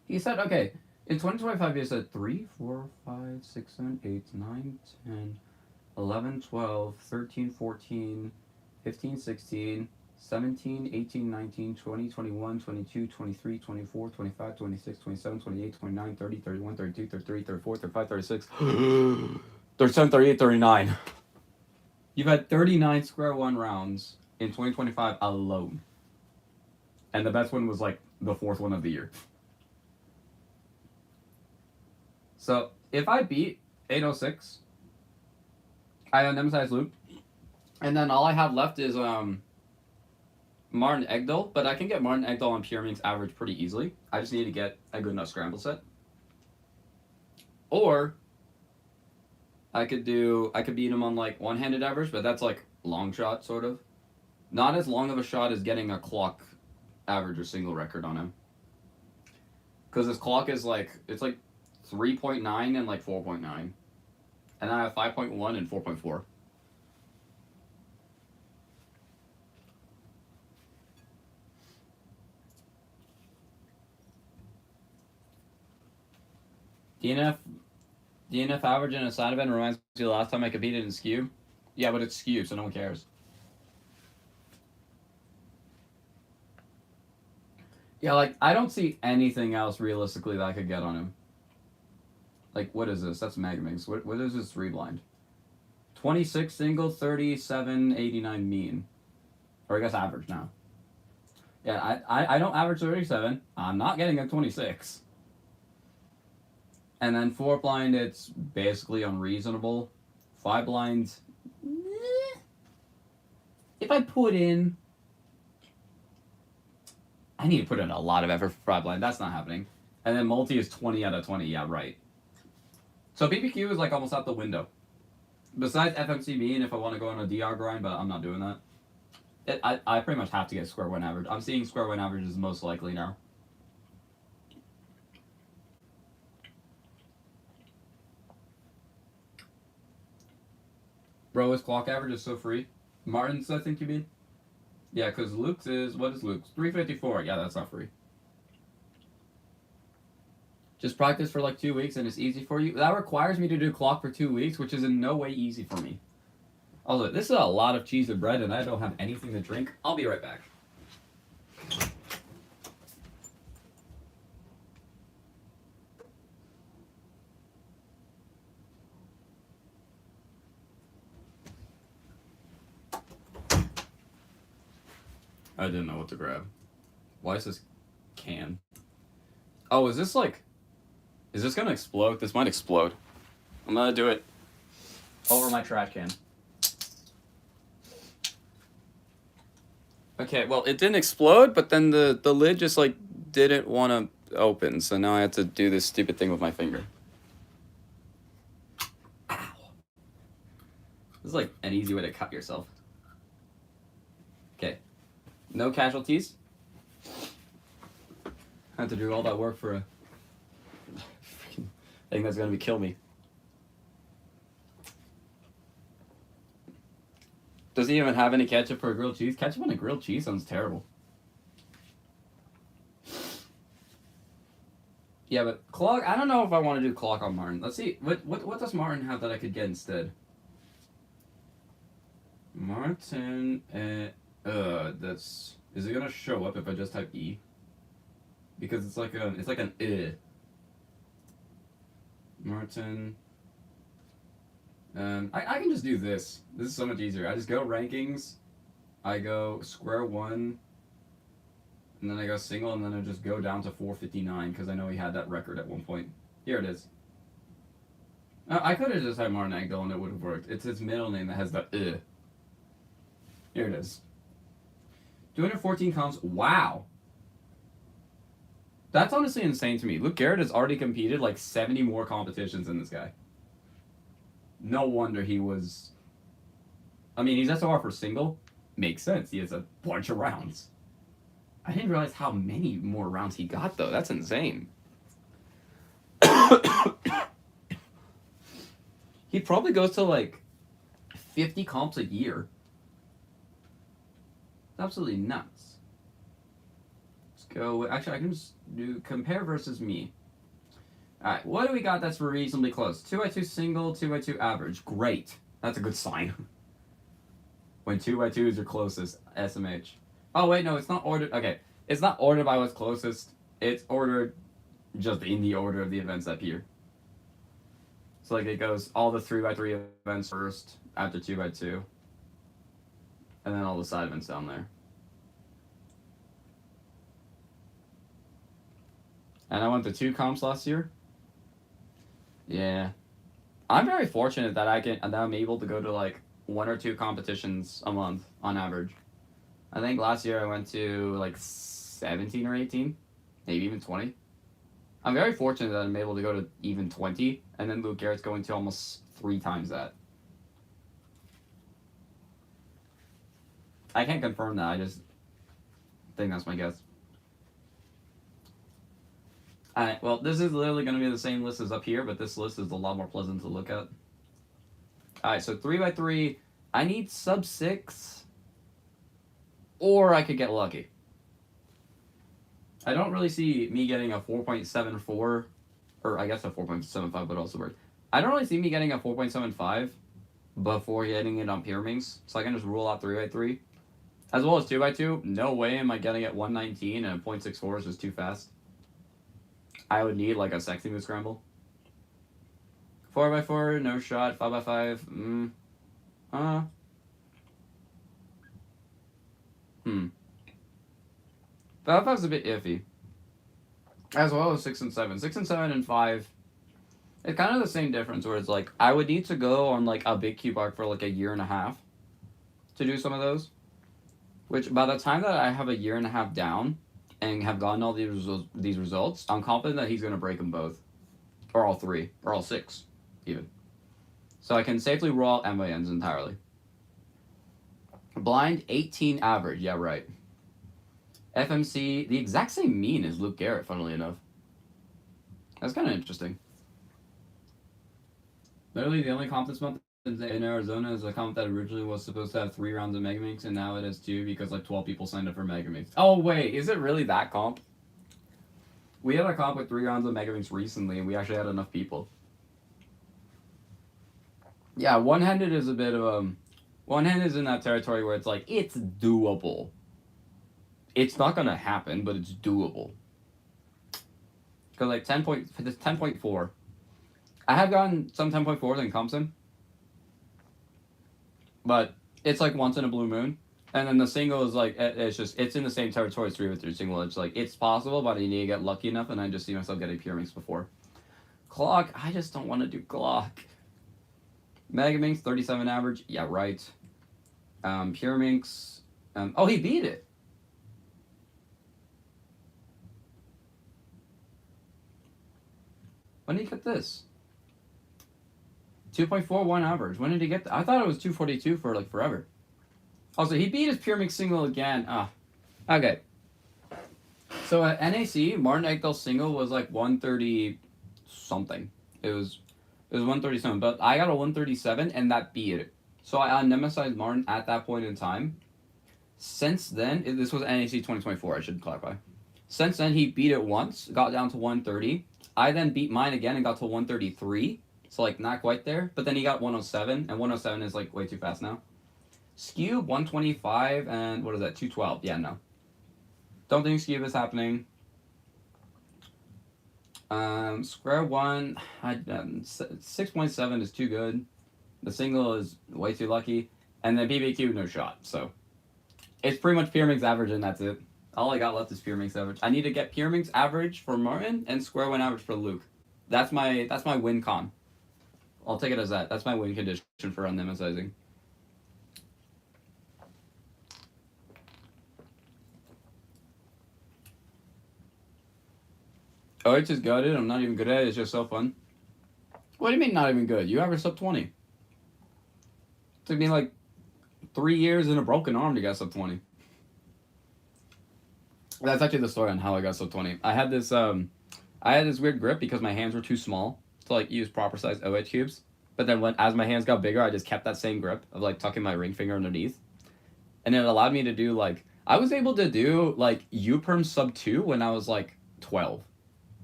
He said, okay, in 2025, he said 3, 4, 5, 6, 7, 8, 9, 10, 11, 12, 13, 14, 15, 16, 17, 18, 19, 20, 21, 22, 23, 24, 25, 26, 27, 28, 29, 30, 31, 32, 33, 34, 35, 36, 37, 38, 39. You've had 39 square one rounds in 2025 alone. And the best one was like the fourth one of the year. So if I beat 806, I have an emphasized loop, and then all I have left is Martin Egdal, but I can get Martin Egdal on pure means average pretty easily. I just need to get a good enough scramble set. Or I could beat him on like one-handed average, but that's like long shot sort of. Not as long of a shot as getting a clock average or single record on him. Because his clock is like, it's like 3.9 and like 4.9. And I have 5.1 and 4.4. DNF average in a side event reminds me of the last time I competed in skew. Yeah, but it's skew, so no one cares. Yeah, like, I don't see anything else realistically that I could get on him. Like, what is this? That's Megamix. What is this 3 blind? 26 single, 37, 89 mean. Or I guess average now. Yeah, I don't average 37. I'm not getting a 26. And then 4 blind, it's basically unreasonable. 5 blinds, if I put in, I need to put in a lot of effort for 5 blind. That's not happening. And then multi is 20 out of 20. Yeah, right. So BBQ is like almost out the window. Besides FMCB, and if I want to go on a DR grind, but I'm not doing that. I pretty much have to get square one average. I'm seeing square one average is most likely now. Bro, his clock average is so free. Martin's, I think you mean? Yeah, because Luke's is, what is Luke's? 354. Yeah, that's not free. Just practice for like 2 weeks and it's easy for you. That requires me to do clock for 2 weeks, which is in no way easy for me. Also, this is a lot of cheese and bread and I don't have anything to drink. I'll be right back. I didn't know what to grab. Why is this can? Oh, is this like... Is this gonna explode? This might explode. I'm gonna do it over my trash can. Okay, well, it didn't explode, but then the lid just, like, didn't want to open, so now I have to do this stupid thing with my finger. Ow. This is, like, an easy way to cut yourself. Okay. No casualties. I have to do all that work for a freaking thing that's gonna kill me. Does he even have any ketchup for a grilled cheese? Ketchup on a grilled cheese sounds terrible. Yeah, but clock, I don't know if I want to do clock on Martin. Let's see, what does Martin have that I could get instead? Martin, that's, is it gonna show up if I just type E? Because it's like an Martin. I can just do this. This is so much easier. I just go rankings, I go square one, and then I go single, and then I just go down to 459 because I know he had that record at one point. Here it is. I could have just had Martin Egdal and it would have worked. It's his middle name that has the Here it is. 214 comps. Wow. That's honestly insane to me. Luke Garrett has already competed like 70 more competitions than this guy. No wonder he was... I mean, he's SOR for single. Makes sense. He has a bunch of rounds. I didn't realize how many more rounds he got, though. That's insane. He probably goes to like 50 comps a year. It's absolutely nuts. Let's go. Actually, I can just do compare versus me. Alright, what do we got that's reasonably close? 2x2 single, 2x2 average. Great. That's a good sign. When 2x2 is your closest SMH. Oh, wait, no, it's not ordered. Okay, it's not ordered by what's closest. It's ordered just in the order of the events up here. So, like, it goes all the 3x3 events first, after 2x2. And then all the side events down there. And I went to 2 comps last year. Yeah. I'm very fortunate that I'm able to go to like 1 or 2 competitions a month on average. I think last year I went to like 17 or 18, maybe even 20. I'm very fortunate that I'm able to go to even 20, and then Luke Garrett's going to almost 3 times that. I can't confirm that, I just think that's my guess. Alright, well, this is literally going to be the same list as up here, but this list is a lot more pleasant to look at. Alright, so 3x3, I need sub 6, or I could get lucky. I don't really see me getting a 4.74, or I guess a 4.75 would also work. I don't really see me getting a 4.75 before getting it on Pyraminx, so I can just rule out 3x3. As well as 2x2, no way am I getting it 119, and 0.64 is just too fast. I would need like a sexy move scramble. 4x4, no shot. 5x5, 5x5's a bit iffy. As well as 6 and 7. 6 and 7 and 5. It's kind of the same difference where it's like, I would need to go on like a big cube arc for like a year and a half to do some of those. Which by the time that I have a year and a half down and have gotten all these results, I'm confident that he's going to break them both. Or all 3. Or all 6, even. So I can safely rule out MYNs entirely. Blind, 18 average. Yeah, right. FMC, the exact same mean as Luke Garrett, funnily enough. That's kind of interesting. Literally, the only comp this month in Arizona is a comp that originally was supposed to have 3 rounds of Megaminx, and now it has 2 because like 12 people signed up for Megaminx. Oh, wait, is it really that comp? We had a comp with 3 rounds of Megaminx recently, and we actually had enough people. Yeah, one-handed is a bit of one-handed is in that territory where it's like, it's doable. It's not going to happen, but it's doable. Because like 10.4. I have gotten some 10.4s in Compson. But it's like once in a blue moon. And then the single is like, it's in the same territory as 3v3 single. It's like, it's possible, but I need to get lucky enough, and I just see myself getting Pyraminx before. Clock, I just don't want to do Glock. Megaminx, 37 average. Yeah, right. Pyraminx. Oh, he beat it. When did he get this? 2.41 average. When did he get that? I thought it was 242 for like forever. Also, he beat his Pyraminx single again. Okay. So at NAC, Martin Egdal's single was like 130 something. It was 137, but I got a 137 and that beat it. So I nemesis Martin at that point in time. Since then, this was NAC 2024, I should clarify. Since then, he beat it once, got down to 130. I then beat mine again and got to 133. So, like, not quite there. But then he got 107, and 107 is, like, way too fast now. Skew, 125, and what is that, 212? Yeah, no. Don't think Skew is happening. Square one, 6.7 is too good. The single is way too lucky. And then BBQ, no shot. So, it's pretty much Pyraminx average, and that's it. All I got left is Pyraminx average. I need to get Pyraminx average for Martin and square one average for Luke. That's my win con. I'll take it as that. That's my win condition for unnemesizing. Oh, it's just gutted. I'm not even good at it. It's just so fun. What do you mean not even good? You average sub 20. It took me like 3 years and a broken arm to get sub 20. That's actually the story on how I got sub 20. I had this, I I had this weird grip because my hands were too small to like use proper size OH cubes. But then as my hands got bigger, I just kept that same grip of like tucking my ring finger underneath, and it allowed me to do like I was able to do like U-perm sub 2 when I was like 12,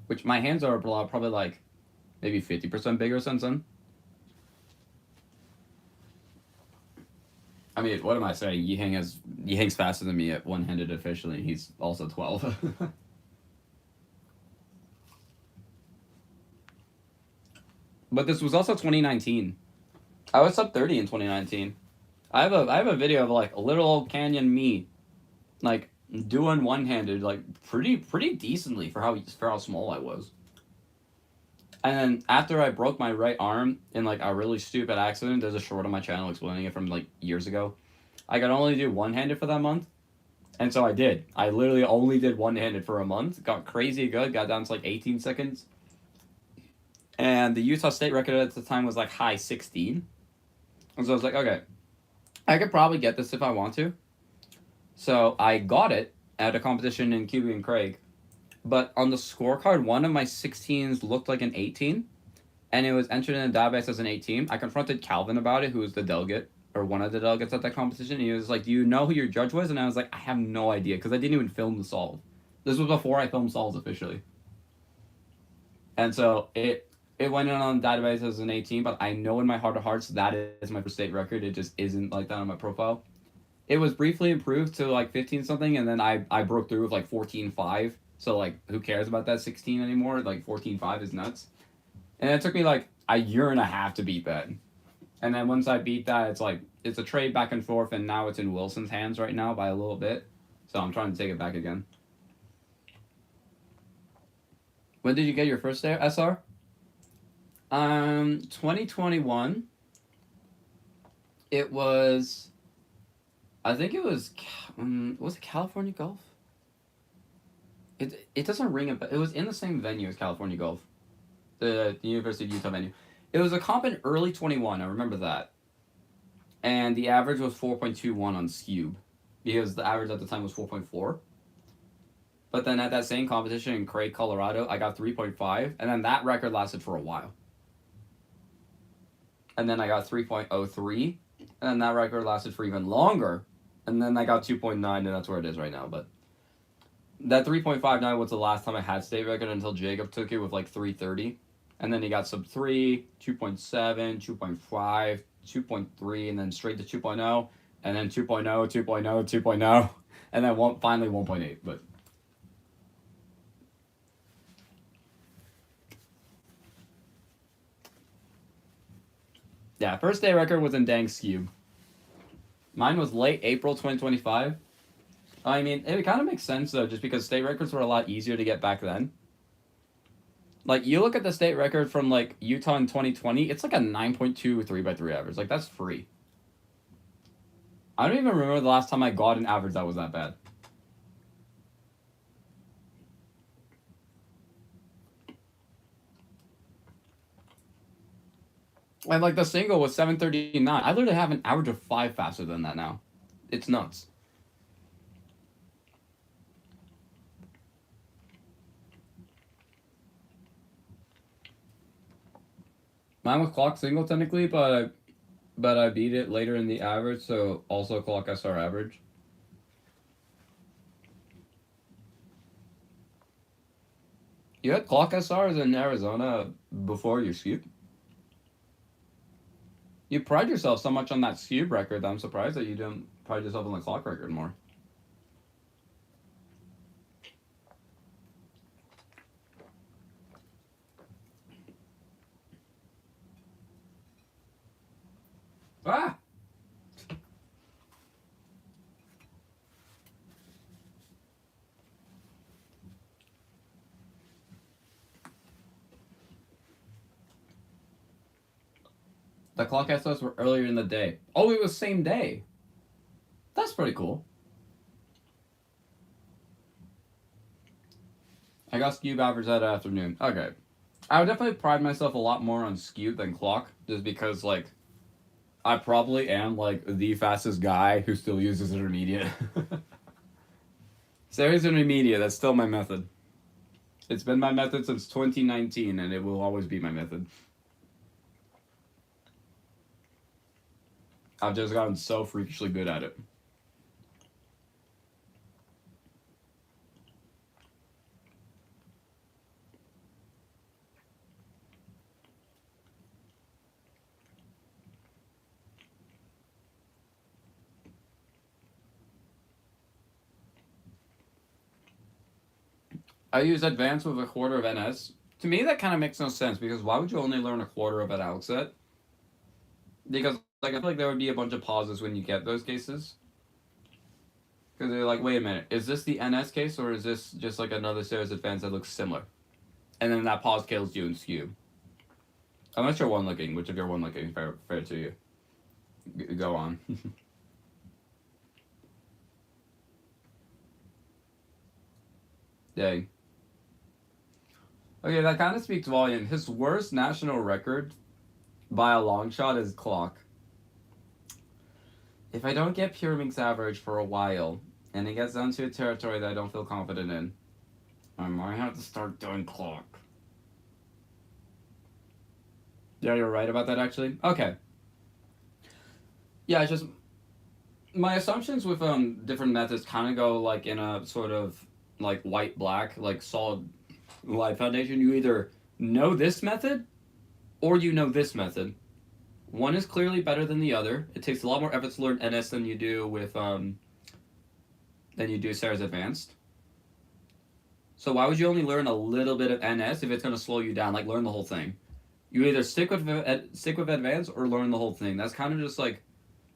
which my hands are probably like maybe 50% bigger since then. I mean, what am I saying? He hangs faster than me at one-handed officially. He's also 12. But this was also 2019. I was sub 30 in 2019. I have a video of like a little old Canyon me, like doing one-handed like pretty decently for how small I was. And then after I broke my right arm in like a really stupid accident, there's a short on my channel explaining it from like years ago. I could only do one-handed for that month. And so I did. I literally only did one-handed for a month. Got crazy good. Got down to like 18 seconds. And the Utah state record at the time was like high 16. And so I was like, okay, I could probably get this if I want to. So I got it at a competition in QB and Craig. But on the scorecard, one of my 16s looked like an 18. And it was entered in the database as an 18. I confronted Calvin about it, who was the delegate, or one of the delegates at that competition. And he was like, do you know who your judge was? And I was like, I have no idea, because I didn't even film the solve. This was before I filmed solves officially. And so it went in on the database as an 18, but I know in my heart of hearts that is my state record. It just isn't like that on my profile. It was briefly improved to like 15 something, and then I broke through with like 14.5. So like, who cares about that 16 anymore? Like 14.5 is nuts. And it took me like a year and a half to beat that. And then once I beat that, it's like, it's a trade back and forth, and now it's in Wilson's hands right now by a little bit. So I'm trying to take it back again. When did you get your first SR? 2021. It was, I think it was it California Golf? It doesn't ring a bell. It was in the same venue as California Golf, the University of Utah venue. It was a comp in early 21. I remember that. And the average was 4.21 on Scube, because the average at the time was 4.4. But then at that same competition in Craig, Colorado, I got 3.5, and then that record lasted for a while. And then I got 3.03, and then that record lasted for even longer. And then I got 2.9, and that's where it is right now. But that 3.59 was the last time I had state record until Jacob took it with like 3.30. And then he got sub 3, 2.7, 2.5, 2.3, and then straight to 2.0, and then 2.0, 2.0, 2.0, and then finally 1.8. But yeah, first day record was in dang Scube. Mine was late April 2025. I mean, it kind of makes sense though, just because state records were a lot easier to get back then. Like, you look at the state record from, like, Utah in 2020, it's like a 9.2 3x3 average. Like, that's free. I don't even remember the last time I got an average that was that bad. And, like, the single was 7:39. I literally have an average of 5 faster than that now. It's nuts. Mine was clock single technically, but I beat it later in the average, so also clock SR average. You had clock SRs in Arizona before your Scube? You pride yourself so much on that Scube record that I'm surprised that you didn't pride yourself on the clock record more. Ah! The clock SRs were earlier in the day. Oh, it was same day. That's pretty cool. I got Scube average that afternoon. Okay. I would definitely pride myself a lot more on Scube than clock, just because, like, I probably am, like, the fastest guy who still uses intermediate. Series intermediate, that's still my method. It's been my method since 2019, and it will always be my method. I've just gotten so freakishly good at it. I use advanced with a quarter of NS. To me, that kind of makes no sense because why would you only learn a quarter of an outset? Because like I feel like there would be a bunch of pauses when you get those cases. Because they're like, wait a minute, is this the NS case or is this just like another series advance that looks similar? And then that pause kills you and skew. Unless you're one looking, which if you're one looking, fair to you. Go on. Dang. Okay, that kind of speaks volume. His worst national record by a long shot is clock. If I don't get pure mix average for a while, and it gets down to a territory that I don't feel confident in, I might have to start doing clock. Yeah, you're right about that actually. Okay. Yeah, it's just my assumptions with different methods kind of go like in a sort of like white black like solid light foundation. You either know this method or you know this method. One is clearly better than the other. It takes a lot more effort to learn NS than you do with Sarah's Advanced. So why would you only learn a little bit of NS if it's going to slow you down? Like learn the whole thing. You either stick with Advanced or learn the whole thing. That's kind of just like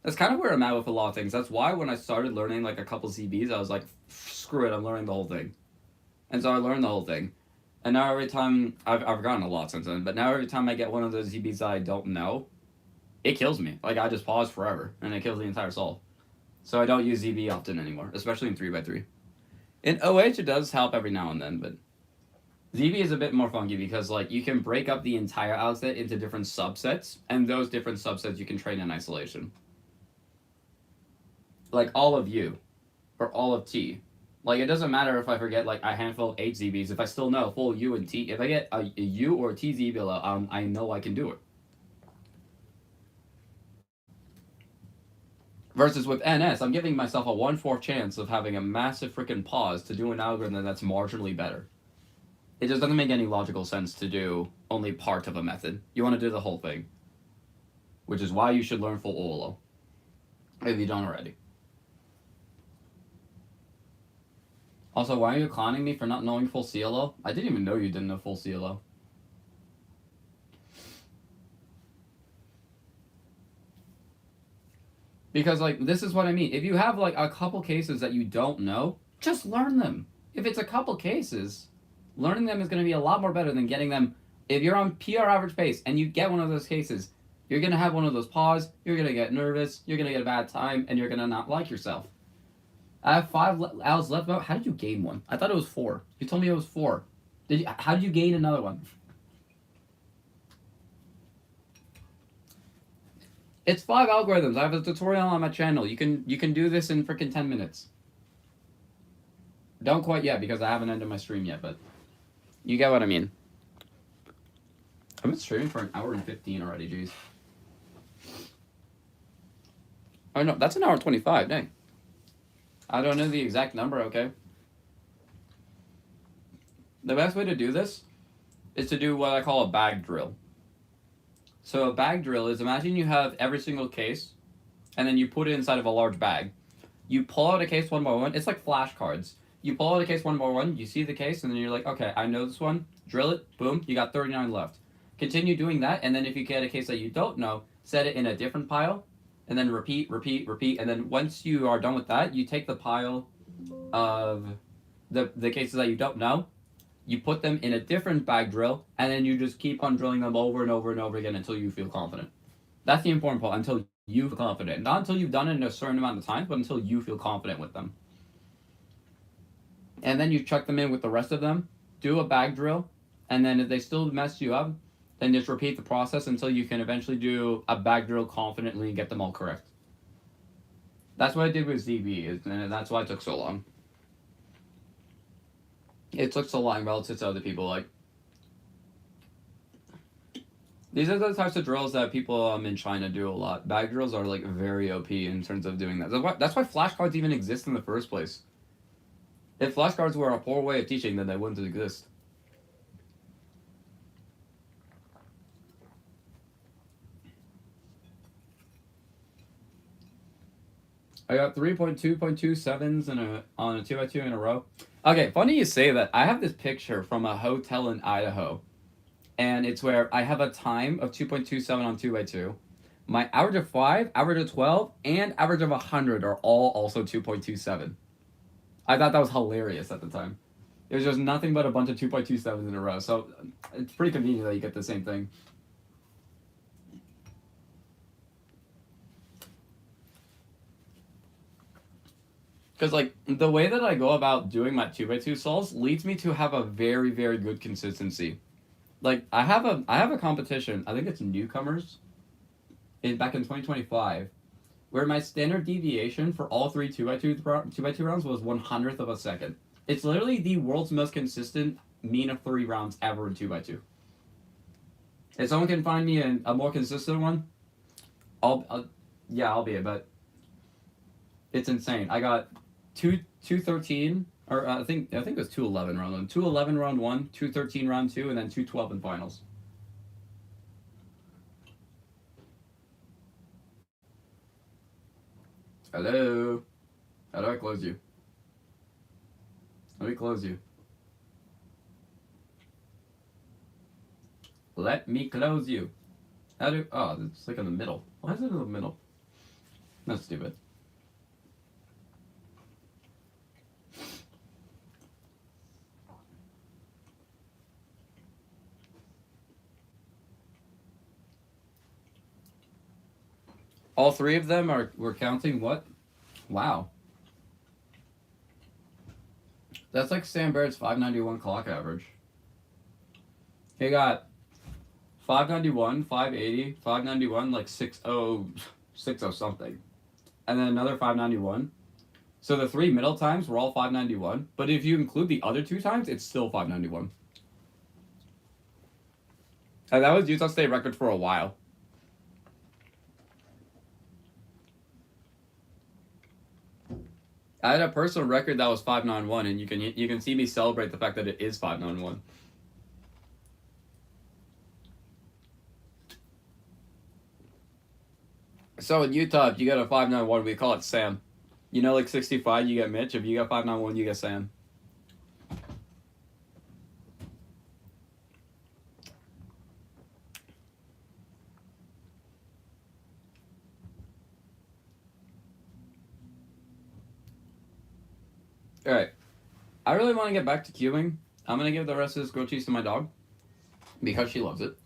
that's kind of where I'm at with a lot of things. That's why when I started learning like a couple CBs, I was like, screw it, I'm learning the whole thing. And so I learned the whole thing. And now every time I've forgotten a lot since then, but now every time I get one of those ZBs that I don't know, it kills me. Like I just pause forever and it kills the entire solve. So I don't use ZB often anymore, especially in 3x3. In OH it does help every now and then, but ZB is a bit more funky because like you can break up the entire outset into different subsets, and those different subsets you can train in isolation. Like all of U or all of T. Like it doesn't matter if I forget like a handful of 8 ZBs if I still know full U and T. If I get a U or a T ZB below, I know I can do it. Versus with NS, I'm giving myself a 1/4 chance of having a massive freaking pause to do an algorithm that's marginally better. It just doesn't make any logical sense to do only part of a method. You want to do the whole thing. Which is why you should learn full OLO. If you don't already. Also, why are you clowning me for not knowing full CLO? I didn't even know you didn't know full CLO. Because, like, this is what I mean. If you have, like, a couple cases that you don't know, just learn them. If it's a couple cases, learning them is going to be a lot more better than getting them. If you're on PR average pace and you get one of those cases, you're going to have one of those pause, you're going to get nervous, you're going to get a bad time, and you're going to not like yourself. I have 5 hours left. How did you gain one? I thought it was 4. You told me it was 4. How did you gain another one? It's 5 algorithms. I have a tutorial on my channel. You can do this in freaking 10 minutes. Don't quite yet because I haven't ended my stream yet, but you get what I mean. I've been streaming for 1 hour and 15 already, jeez. Oh no, that's 1 hour and 25, dang. I don't know the exact number, okay? The best way to do this is to do what I call a bag drill. So a bag drill is, imagine you have every single case, and then you put it inside of a large bag. You pull out a case one by one. It's like flashcards. You pull out a case one by one, you see the case, and then you're like, okay, I know this one. Drill it, boom, you got 39 left. Continue doing that, and then if you get a case that you don't know, set it in a different pile, and then repeat, repeat, repeat, and then once you are done with that, you take the pile of the cases that you don't know, you put them in a different bag drill, and then you just keep on drilling them over and over and over again until you feel confident. That's the important part, until you feel confident. Not until you've done it in a certain amount of time, but until you feel confident with them. And then you chuck them in with the rest of them, do a bag drill, and then if they still mess you up, then just repeat the process until you can eventually do a bag drill confidently and get them all correct. That's what I did with ZB, and that's why it took so long. It took so long relative to other people. Like, these are the types of drills that people in China do a lot. Bag drills are like very OP in terms of doing that. That's why flashcards even exist in the first place. If flashcards were a poor way of teaching, then they wouldn't exist. I got 3.2.27s on a 2x2 in a row. Okay, funny you say that. I have this picture from a hotel in Idaho. And it's where I have a time of 2.27 on 2x2. My average of 5, average of 12, and average of 100 are all also 2.27. I thought that was hilarious at the time. It was just nothing but a bunch of 2.27s in a row. So it's pretty convenient that you get the same thing. Because, like, the way that I go about doing my 2x2 solves leads me to have a very, very good consistency. Like, I have a competition, I think it's newcomers, back in 2025, where my standard deviation for all three 2x2 rounds was 100th of a second. It's literally the world's most consistent mean of 3 rounds ever in 2x2. If someone can find me a more consistent one, I'll be it, but it's insane. I got 213, or I think it was 211 round 1, 211 round 1, 213 round 2, and then 212 in finals. Hello. How do I close you? Let me close you. Let me close you. How do? Oh, it's like in the middle. Why is it in the middle? That's stupid. All 3 of them we're counting what? Wow. That's like Sam Barrett's 591 clock average. He got 591, 580, 591, like 60 something. And then another 591. So the 3 middle times were all 591. But if you include the other 2 times, it's still 591. And that was Utah State record for a while. I had a personal record that was 591, and you can see me celebrate the fact that it is 591. So in Utah, if you get a 591, we call it Sam. You know, like 65, you get Mitch. If you get 591, you get Sam. Alright. I really want to get back to queuing. I'm going to give the rest of this grilled cheese to my dog because she loves it.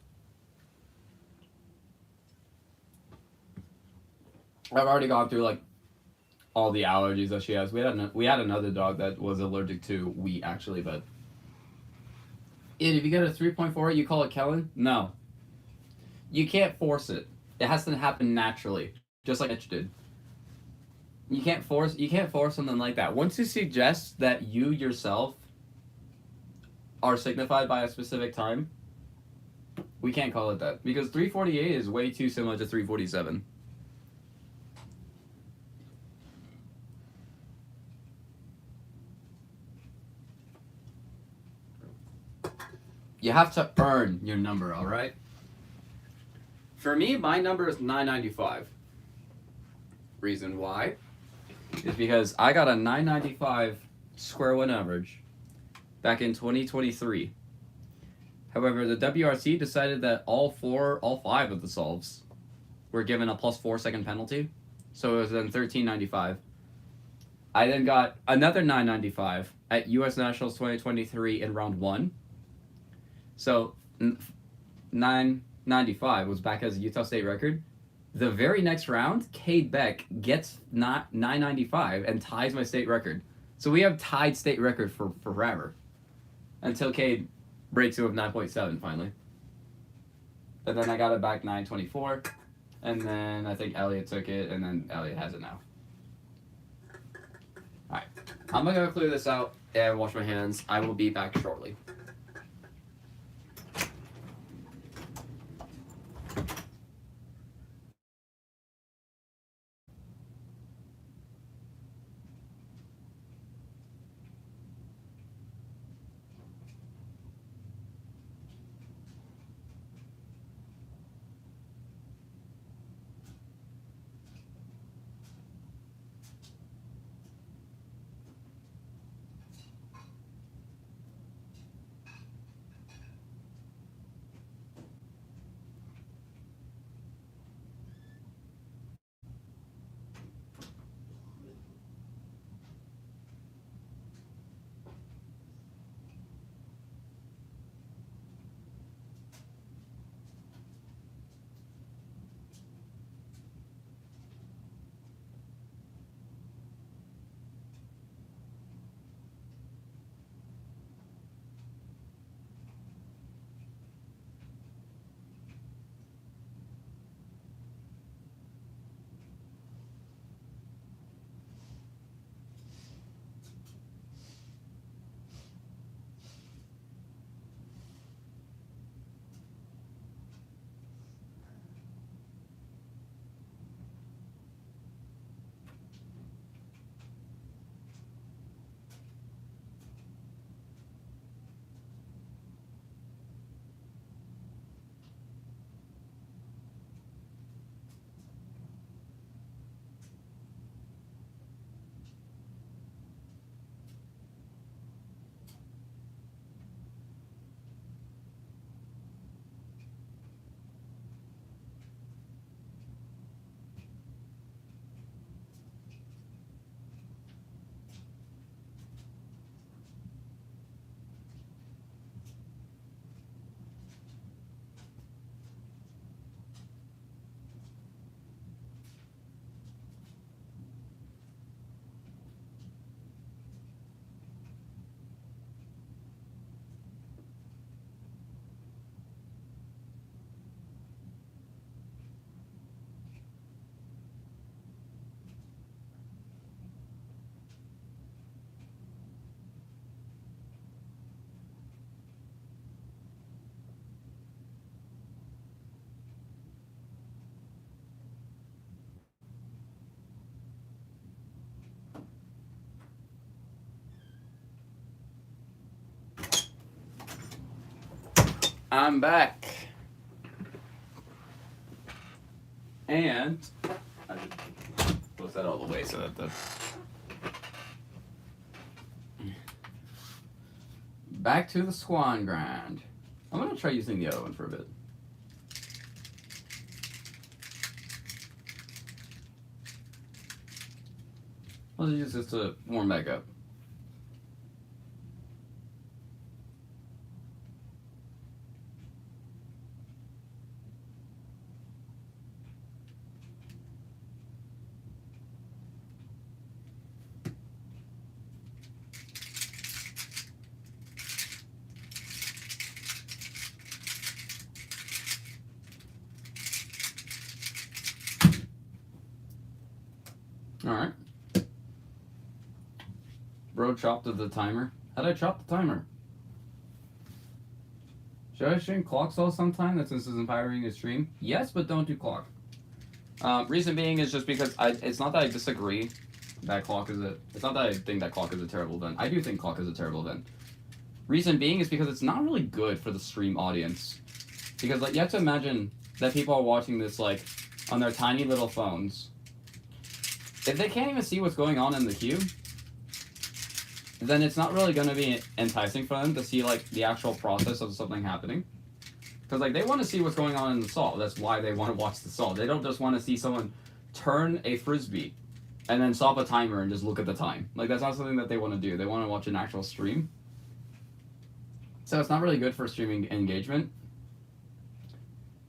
I've already gone through like all the allergies that she has. We had another dog that was allergic to wheat actually, but if you get a 3.4, you call it Kellen? No. You can't force it. It has to happen naturally, just like Mitch did. You can't force something like that. Once you suggest that you yourself are signified by a specific time, we can't call it that because 348 is way too similar to 347. You have to earn your number, all right? For me, my number is 995. Reason why is because I got a 995 square one average back in 2023. However, the WRC decided that all 5 of the solves were given a plus 4 second penalty, so it was then 1395. I then got another 995 at US Nationals 2023 in round 1. So 995 was back as a Utah State record. The very next round, Cade Beck gets 995 and ties my state record. So we have tied state record for forever. Until Cade breaks it with 9.7 finally. But then I got it back 924. And then I think Elliot took it, and then Elliot has it now. Alright. I'm going to clear this out. and wash my hands. I will be back shortly. I'm back. And I should close that all the way so that the back to the swan grind. I'm gonna try using the other one for a bit. Let's use this to warm back up. Alright. Bro chopped the timer. How'd I chop the timer? Should I stream clock still sometime that since it's empowering a stream? Yes, but don't do clock. Reason being is just because it's not that I disagree that clock is it's not that I think that clock is a terrible event. I do think clock is a terrible event. Reason being is because it's not really good for the stream audience. Because like you have to imagine that people are watching this like on their tiny little phones. If they can't even see what's going on in the queue, then it's not really going to be enticing for them to see like the actual process of something happening. Because like they want to see what's going on in the solve. That's why they want to watch the solve. They don't just want to see someone turn a frisbee and then stop a timer and just look at the time. Like that's not something that they want to do. They want to watch an actual stream. So it's not really good for streaming engagement.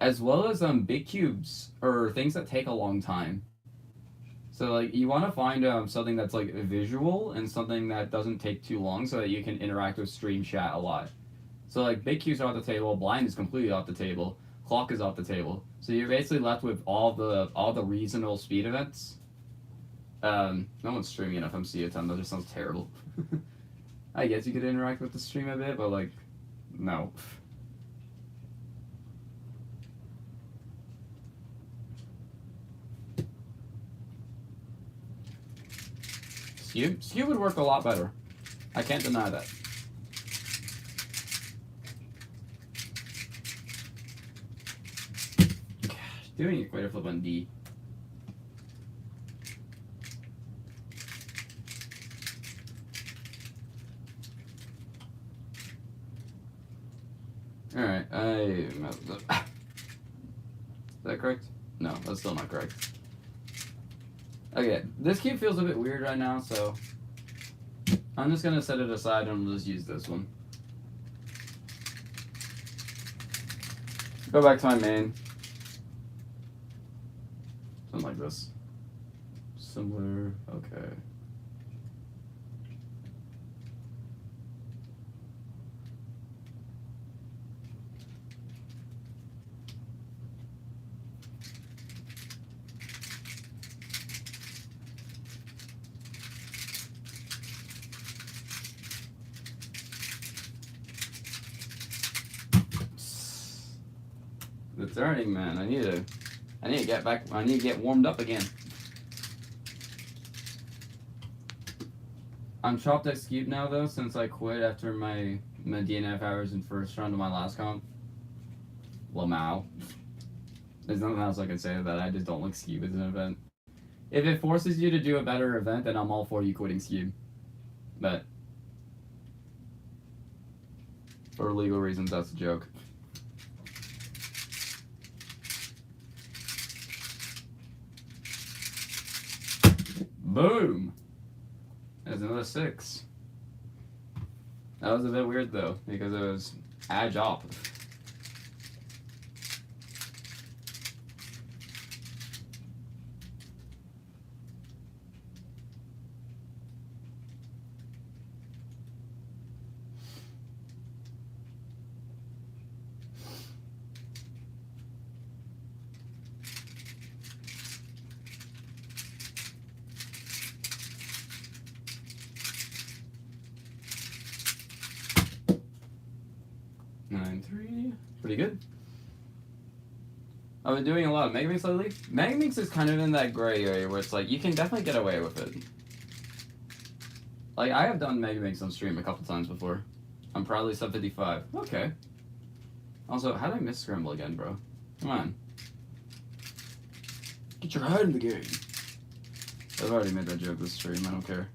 As well as big cubes or things that take a long time. So like you want to find something that's like visual and something that doesn't take too long so that you can interact with stream chat a lot. So like big cubes are off the table, blind is completely off the table, clock is off the table. So you're basically left with all the reasonable speed events. No one's streaming an FMC a ton. That just sounds terrible. I guess you could interact with the stream a bit, but like, no. Skew would work a lot better. I can't deny that. Gosh, doing equator flip on D. Alright, I messed up. Is that correct? No, that's still not correct. Okay, this cube feels a bit weird right now, so I'm just gonna set it aside and we'll just use this one. Go back to my main. Something like this. Similar, okay. The turning, man. I need to get back. I need to get warmed up again. I'm chopped at Skeep now though, since I quit after my DNF hours in first round of my last comp. Lamau. There's nothing else I can say to that. I just don't like Skeep as an event. If it forces you to do a better event, then I'm all for you quitting Skeep. But for legal reasons, that's a joke. Boom! There's another 6. That was a bit weird though, because it was edge up. Pretty good. I've been doing a lot of Megaminx lately. Megaminx is kind of in that gray area where it's like, you can definitely get away with it. Like, I have done Megaminx on stream a couple times before. I'm proudly sub 55. Okay. Also, how did I miss scramble again, bro? Come on. Get your head in the game. I've already made that joke this stream, I don't care.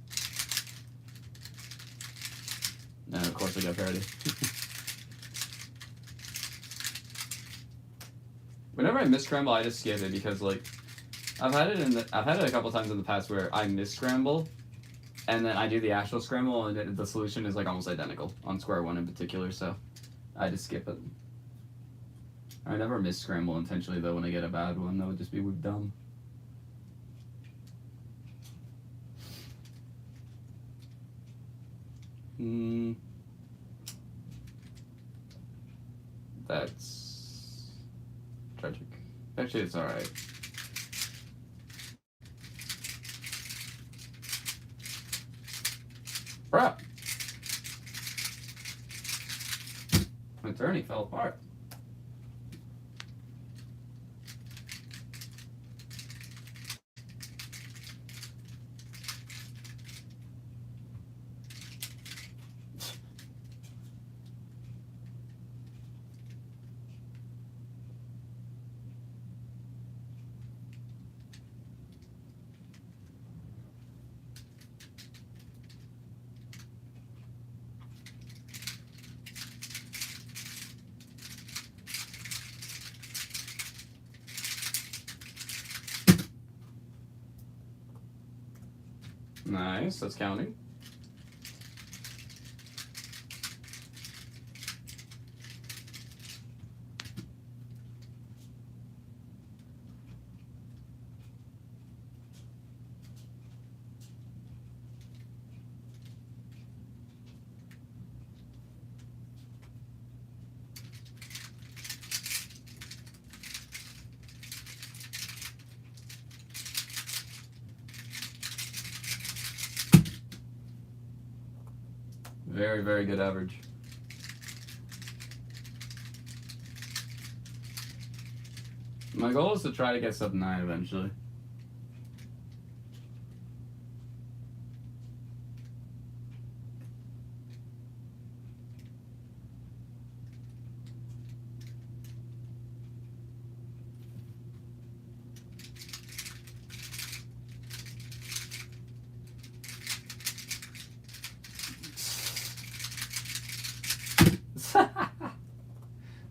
No, of course I got parody. Whenever I miss scramble, I just skip it because like I've had it a couple times in the past where I miss scramble, and then I do the actual scramble, and the solution is like almost identical on square one in particular. So I just skip it. I never miss scramble intentionally though. When I get a bad one, that would just be dumb. That's tragic. Actually, it's alright. Bruh! My tourney fell apart. Nice, that's counting. Very, very good average. My goal is to try to get sub 9 eventually.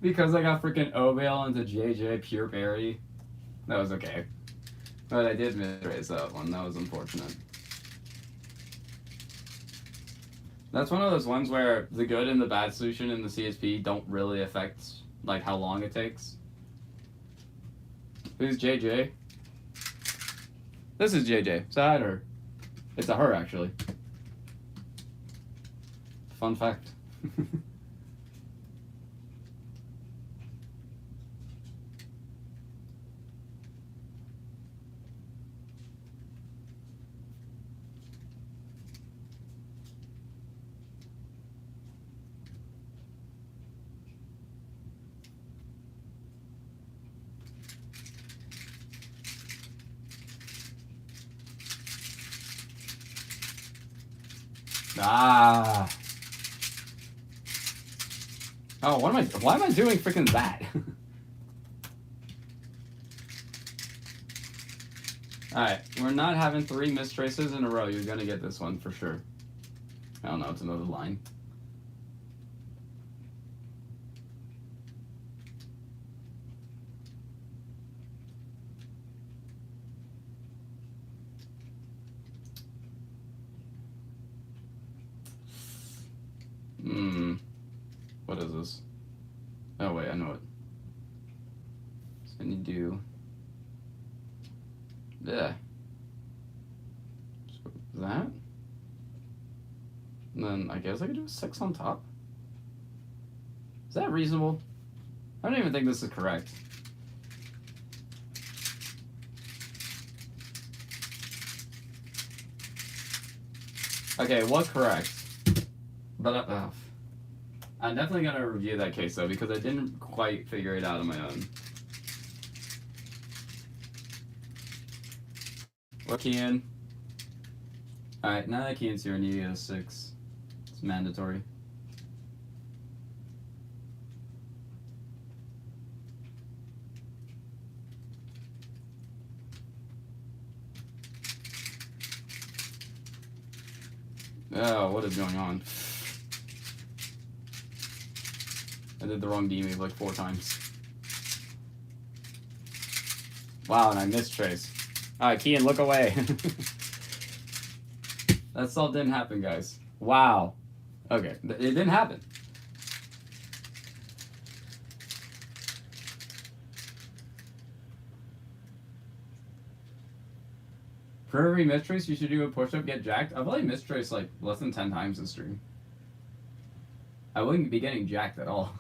Because I got freaking Obale into JJ Pure Berry. That was okay. But I did misraise that one. That was unfortunate. That's one of those ones where the good and the bad solution in the CSP don't really affect like how long it takes. Who's JJ? This is JJ. Is that her? It's a her, actually. Fun fact. Ah. Oh, why am I doing freaking that? Alright, we're not having 3 mistraces in a row. You're gonna get this one for sure. I don't know, it's another line. What is this? Oh wait, I know it. So I need to do that. So that. And then I guess I could do a 6 on top. Is that reasonable? I don't even think this is correct. Okay, it was correct. But I'm definitely going to review that case, though, because I didn't quite figure it out on my own. What key in? Alright, now that key in's here, I need to get a 6. It's mandatory. Oh, what is going on? I did the wrong D move like 4 times. Wow, and I missed trace. Alright, Kian, look away. That still didn't happen, guys. Wow. Okay, it didn't happen. For every mistrace, you should do a push-up, get jacked. I've only mistraced like less than 10 times this stream. I wouldn't be getting jacked at all.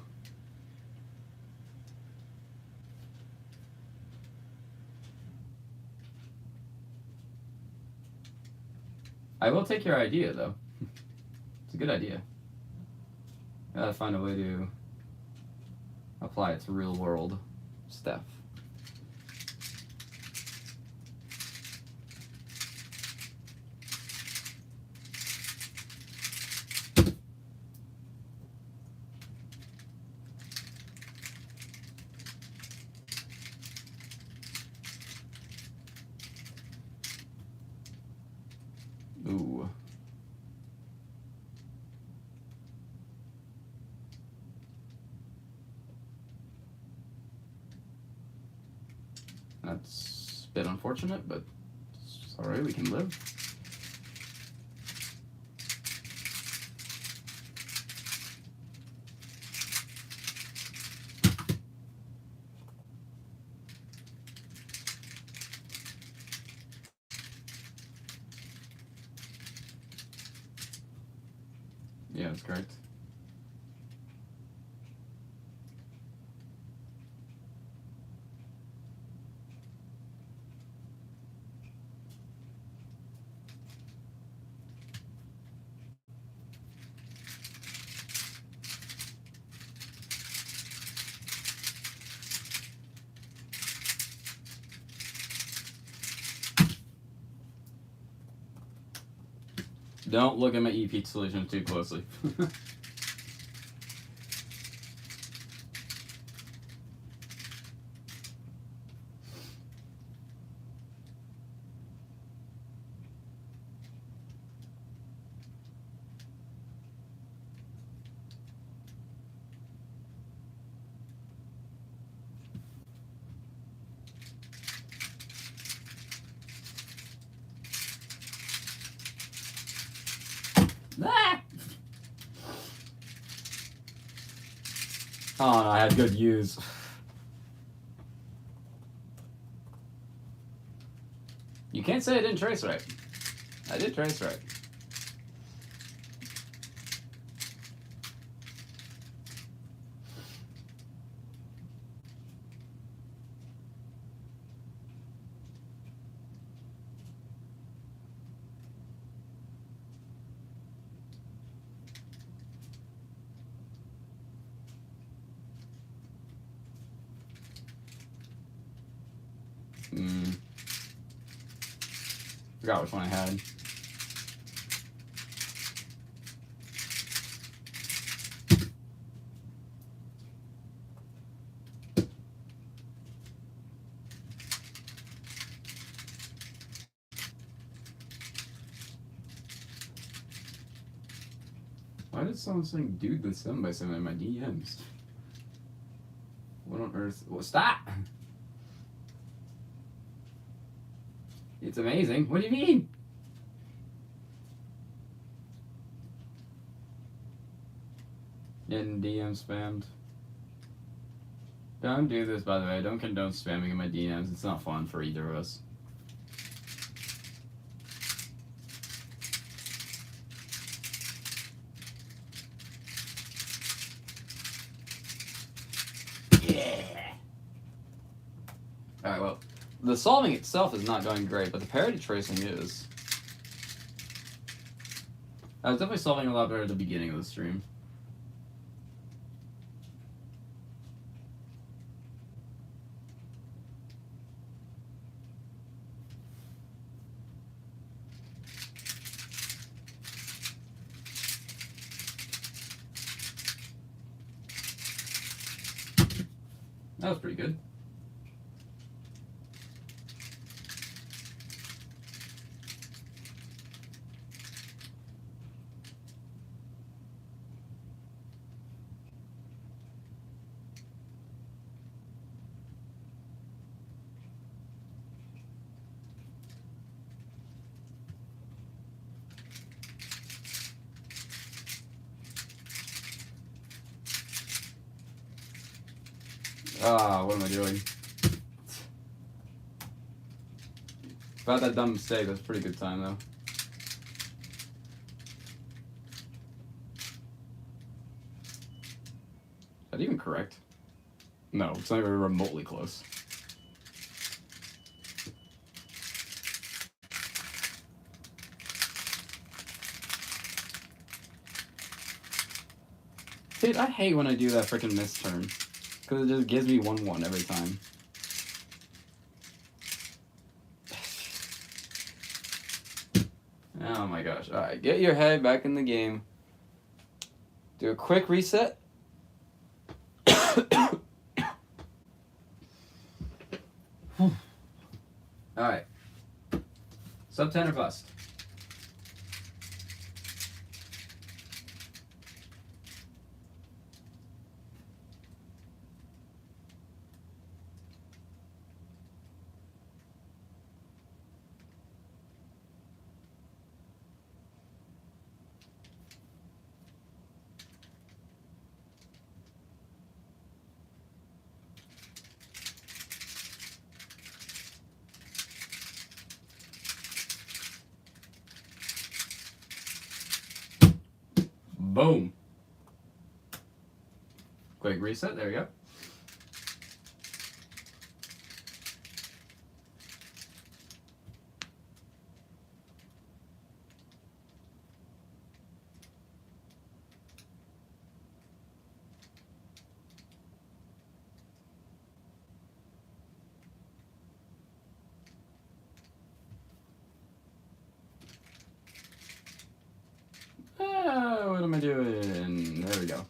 I will take your idea, though. It's a good idea. Gotta find a way to apply it to real-world stuff. Ooh. That's a bit unfortunate, but it's alright, we can live. Yeah, that's correct. Don't look at my EP solution too closely. Ah! Oh, no, I had good use. You can't say I didn't trace right. I did trace right. Forgot which one I had. Why did someone saying dude with 7x7 in my DMs? What on earth? Well, stop! It's amazing. What do you mean? Getting DM spammed. Don't do this, by the way. I don't condone spamming in my DMs. It's not fun for either of us. Yeah! Alright, well, the solving itself is not going great, but the parity tracing is. I was definitely solving a lot better at the beginning of the stream. That was pretty good. Ah, what am I doing? About that dumb mistake, that's a pretty good time though. Is that even correct? No, it's not even remotely close. Dude, I hate when I do that freaking miss turn. Because it just gives me 1-1 every time. Oh my gosh. Alright, get your head back in the game. Do a quick reset. Alright. Sub 10 or bust. Boom. Quick reset. There we go. doing? There we go.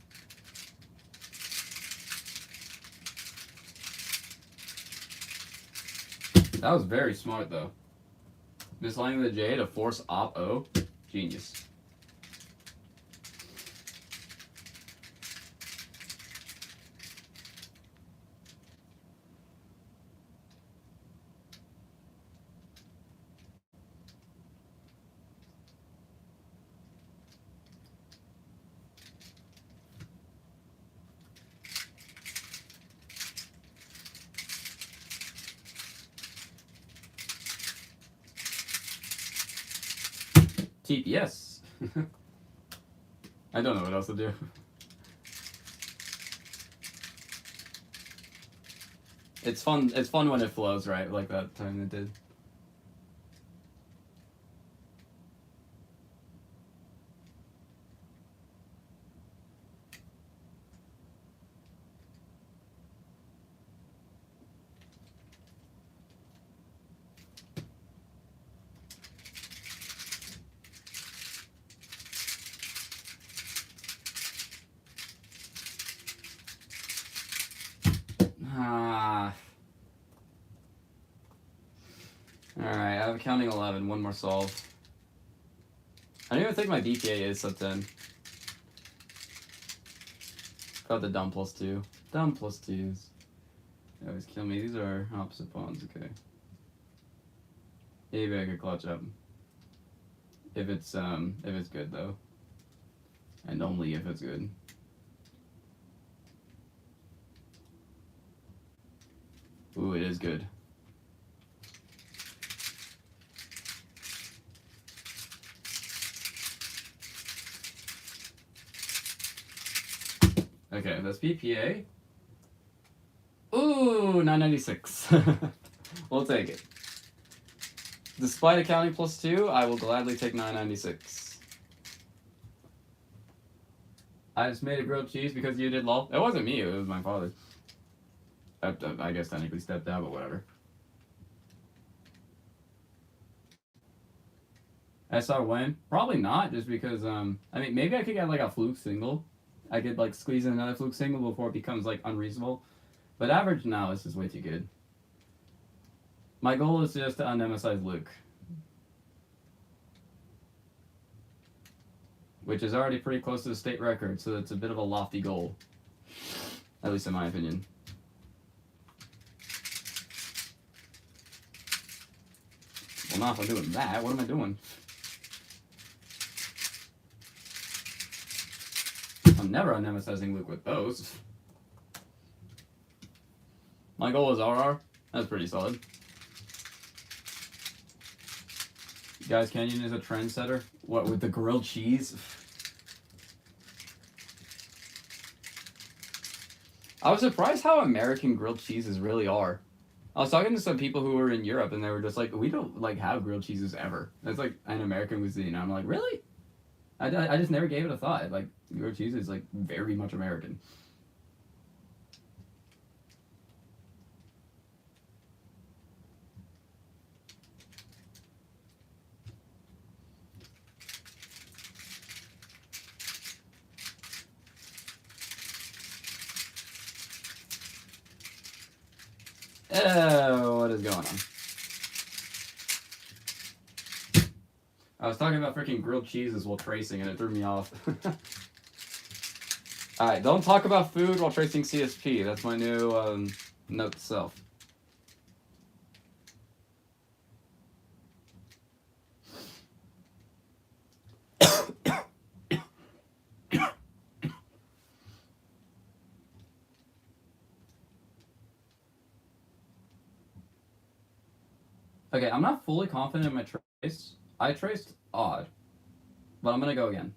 That was very smart, though. Mislining the J to force op O. Genius. TPS. I don't know what else to do. It's fun. It's fun when it flows, right? Like that time it did. Alright, I have counting 11, one more solve. I don't even think my BPA is sub 10. Got the dumb +2. Dumb +2s. They always kill me. These are opposite pawns, okay. Maybe I could clutch up. If it's good though. And only if it's good. Ooh, it is good. Okay, that's BPA. Ooh, 996. We'll take it. Despite accounting +2, I will gladly take 996. I just made a grilled cheese because you did lol. It wasn't me, it was my father. I guess technically stepped out, but whatever. SR win? Probably not, just because, I mean, maybe I could get like a fluke single. I could like squeeze in another fluke single before it becomes like unreasonable. But average now is just way too good. My goal is just to un-emphasize Luke. Which is already pretty close to the state record, so it's a bit of a lofty goal. At least in my opinion. Well, not if I'm doing that. What am I doing? I'm never un-emphasizing Luke with those. My goal is RR. That's pretty solid. Guys, Canyon is a trendsetter. What, with the grilled cheese? I was surprised how American grilled cheeses really are. I was talking to some people who were in Europe, and they were just like, we don't like have grilled cheeses ever. That's like an American cuisine. I'm like, really? I just never gave it a thought. Like, grilled cheese is like very much American. Oh, what is going on? I was talking about freaking grilled cheeses while tracing, and it threw me off. Alright, don't talk about food while tracing CSP. That's my new note to self. Okay, I'm not fully confident in my trace. I traced odd, but I'm gonna go again.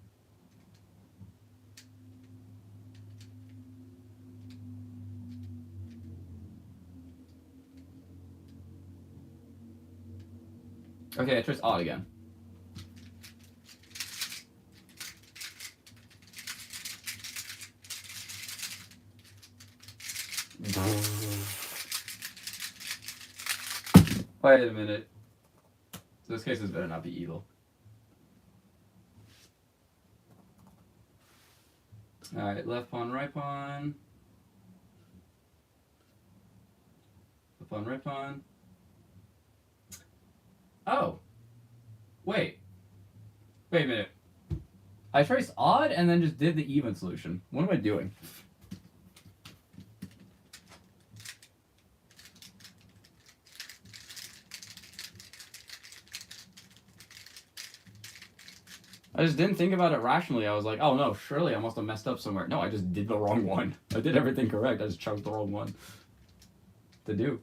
Okay, I traced odd again. Wait a minute. This case better not be evil. Alright, left pawn, right pawn. Left pawn, right pawn. Oh. Wait. Wait a minute. I traced odd and then just did the even solution. What am I doing? I just didn't think about it rationally. I was like, oh no, surely I must have messed up somewhere. No, I just did the wrong one. I did everything correct. I just chose the wrong one to do.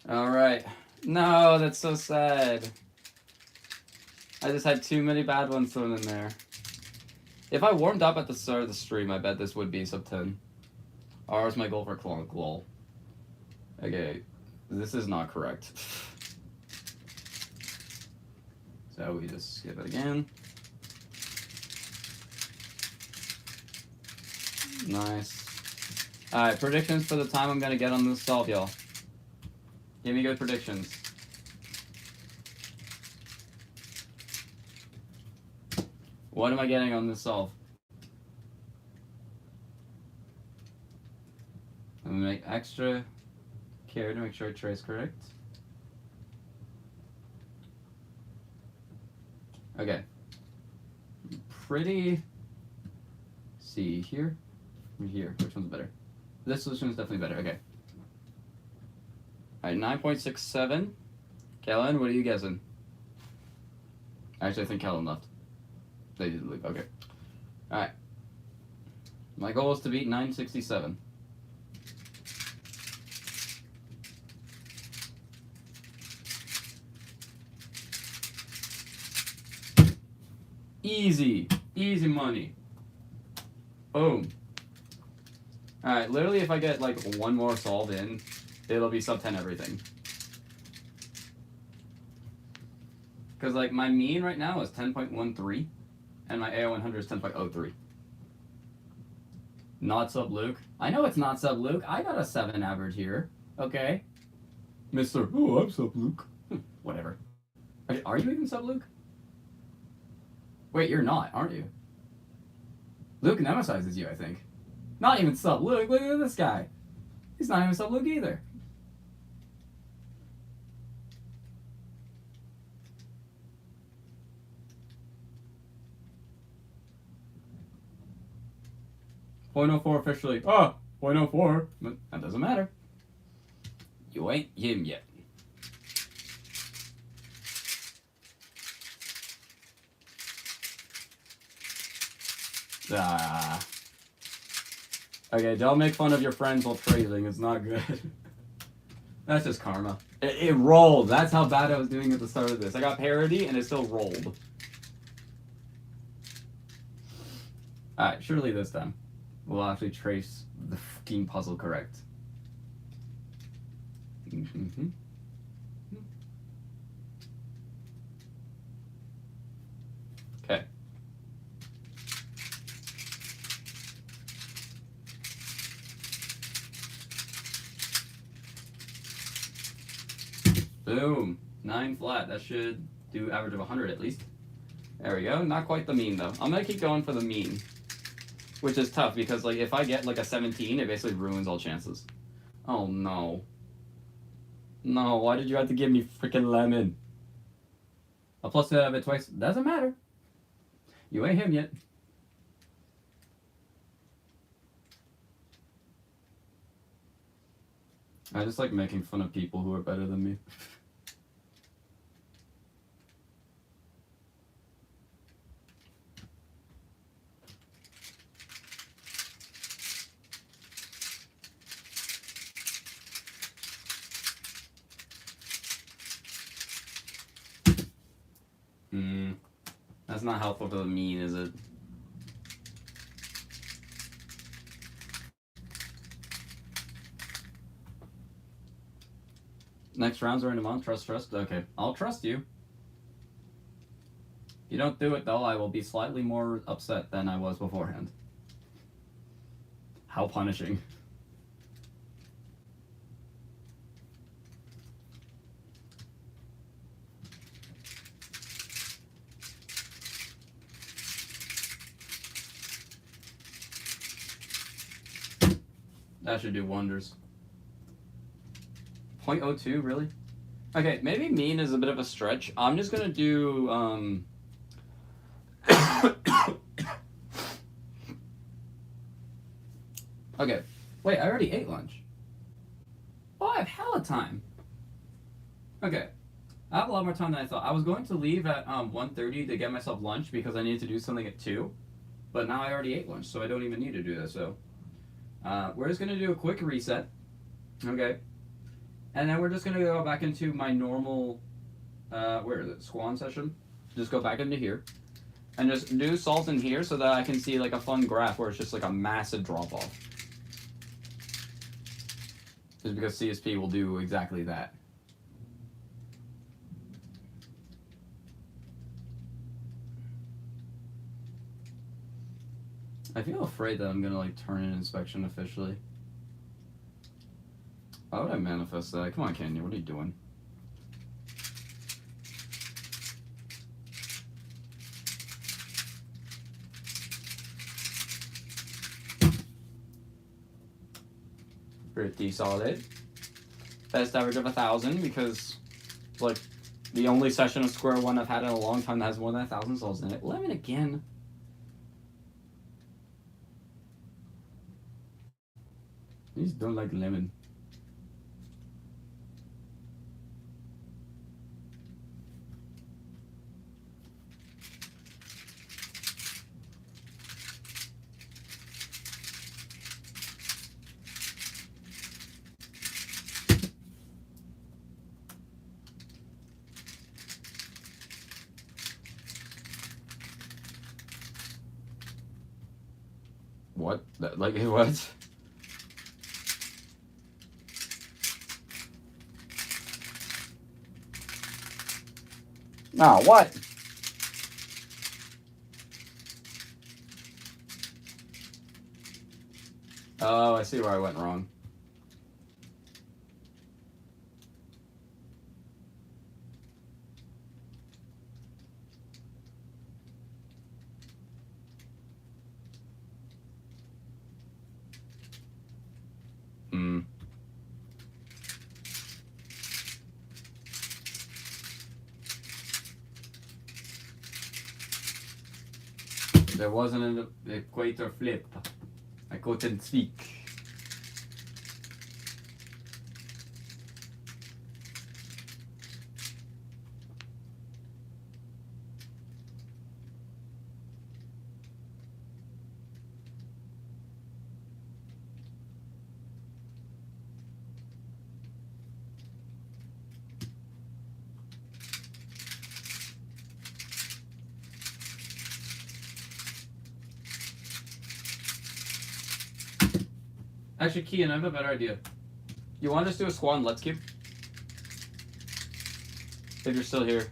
All right. No, that's so sad. I just had too many bad ones thrown in there. If I warmed up at the start of the stream, I bet this would be sub 10. R is my goal for Clonk, lol. Okay, this is not correct. So we just skip it again. Nice. Alright, predictions for the time I'm gonna get on this solve, y'all. Give me good predictions. What am I getting on this solve? I'm gonna make extra care to make sure I trace correct. Okay. Pretty. See here or here? Which one's better? This solution is definitely better. Okay. Alright, 9.67. Kellen, what are you guessing? Actually, I think Kellen left. They didn't leave. Okay. Alright. My goal is to beat 967. Easy. Easy money. Boom. Alright, literally if I get like one more solve in, it'll be sub 10 everything. Because like my mean right now is 10.13 and my AO100 is 10.03. Not sub Luke. I know it's not sub Luke. I got a 7 average here. Okay. Mr. Oh, I'm sub Luke. Whatever. Are you even sub Luke? Wait, you're not, aren't you? Luke nemesizes you, I think. Not even sub Luke. Look at this guy. He's not even sub Luke either. .04 officially. Oh, 0.04. But that doesn't matter. You ain't him yet. Ah. Okay, don't make fun of your friends while trading. It's not good. That's just karma. It rolled. That's how bad I was doing at the start of this. I got parity and it still rolled. Alright, surely this time we'll actually trace the fucking puzzle correct. Mm-hmm. Okay. Boom. 9 flat. That should do average of 100 at least. There we go. Not quite the mean though. I'm gonna keep going for the mean. Which is tough because like if I get like a 17, it basically ruins all chances. Oh no. No, why did you have to give me freaking lemon? A plus 2 out of it twice. Doesn't matter. You ain't him yet. I just like making fun of people who are better than me. That's not helpful for the mean, is it? Next rounds are in a month. Trust. Okay, I'll trust you. If you don't do it, though, I will be slightly more upset than I was beforehand. How punishing. That should do wonders. 0.02, really? Okay, maybe mean is a bit of a stretch. I'm just gonna do, Okay, wait, I already ate lunch. Oh, I have hella time. Okay, I have a lot more time than I thought. I was going to leave at 1:30 to get myself lunch because I needed to do something at 2. But now I already ate lunch, so I don't even need to do that, so. We're just gonna do a quick reset. Okay. And then we're just gonna go back into my normal, where is it, Squan session. Just go back into here. And just do salt in here so that I can see like a fun graph where it's just like a massive drop off. Just because CSP will do exactly that. I feel afraid that I'm gonna like turn in inspection officially. Why would I manifest that? Come on, Kenya, what are you doing? Pretty solid. Best average of 1,000 because it's like the only session of Square One I've had in a long time that has more than 1,000 souls in it. Lemon again. I just don't like lemon. What? Like what? No, what? Oh, I see where I went wrong. There wasn't an equator flip. I couldn't speak. Actually, Kian, I have a better idea. You want to just do a squad and let's keep? If you're still here.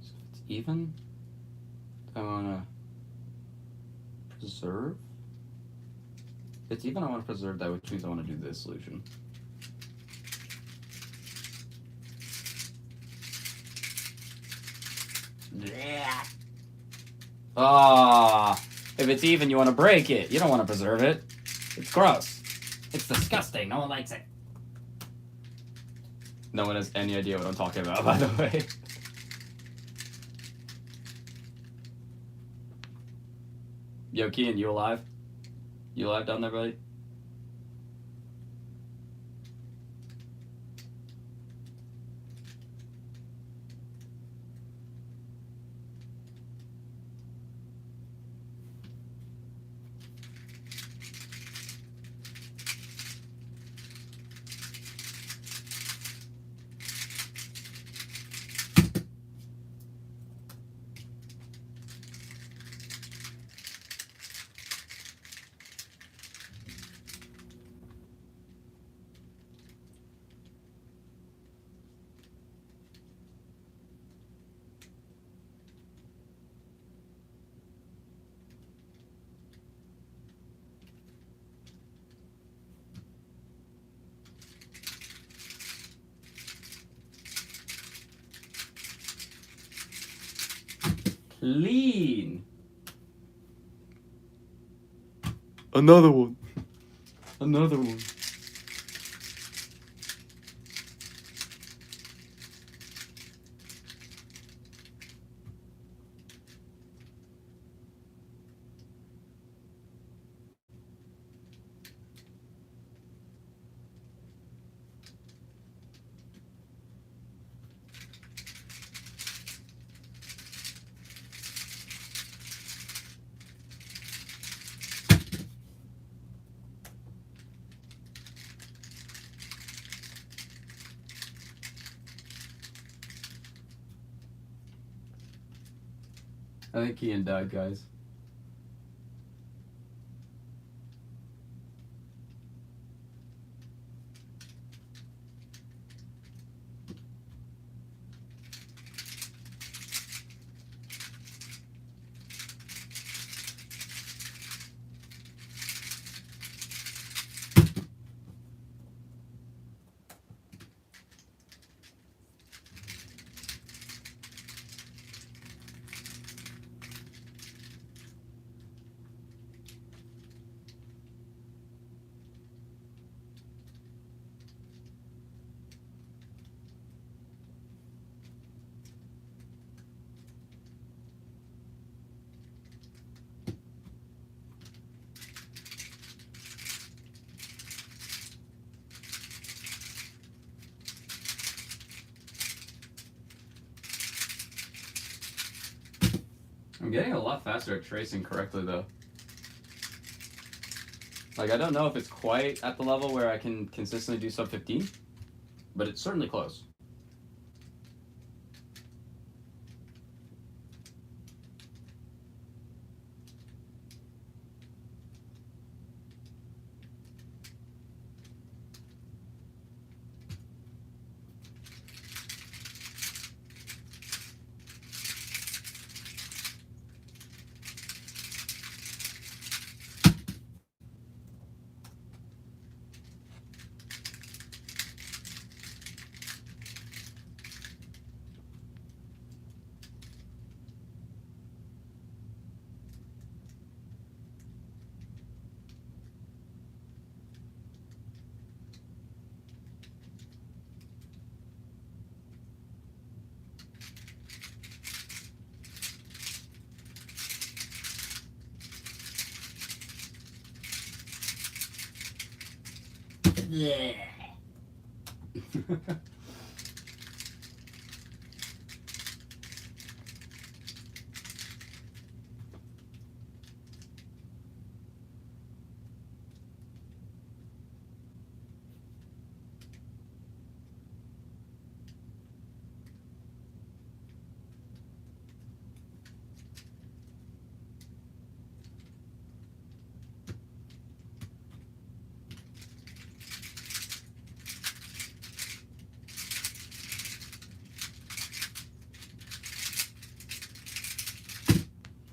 So if it's even, I want to preserve. If it's even, I want to preserve that, which means I want to do this solution. Ah, if it's even, you want to break it. You don't want to preserve it. It's gross. It's disgusting. No one likes it. No one has any idea what I'm talking about, by the way. Yo, Kian, you alive? You alive down there, buddy? Clean. Another one. Another one. I think Kian died, guys. I'm getting a lot faster at tracing correctly, though. Like, I don't know if it's quite at the level where I can consistently do sub 15, but it's certainly close. Yeah.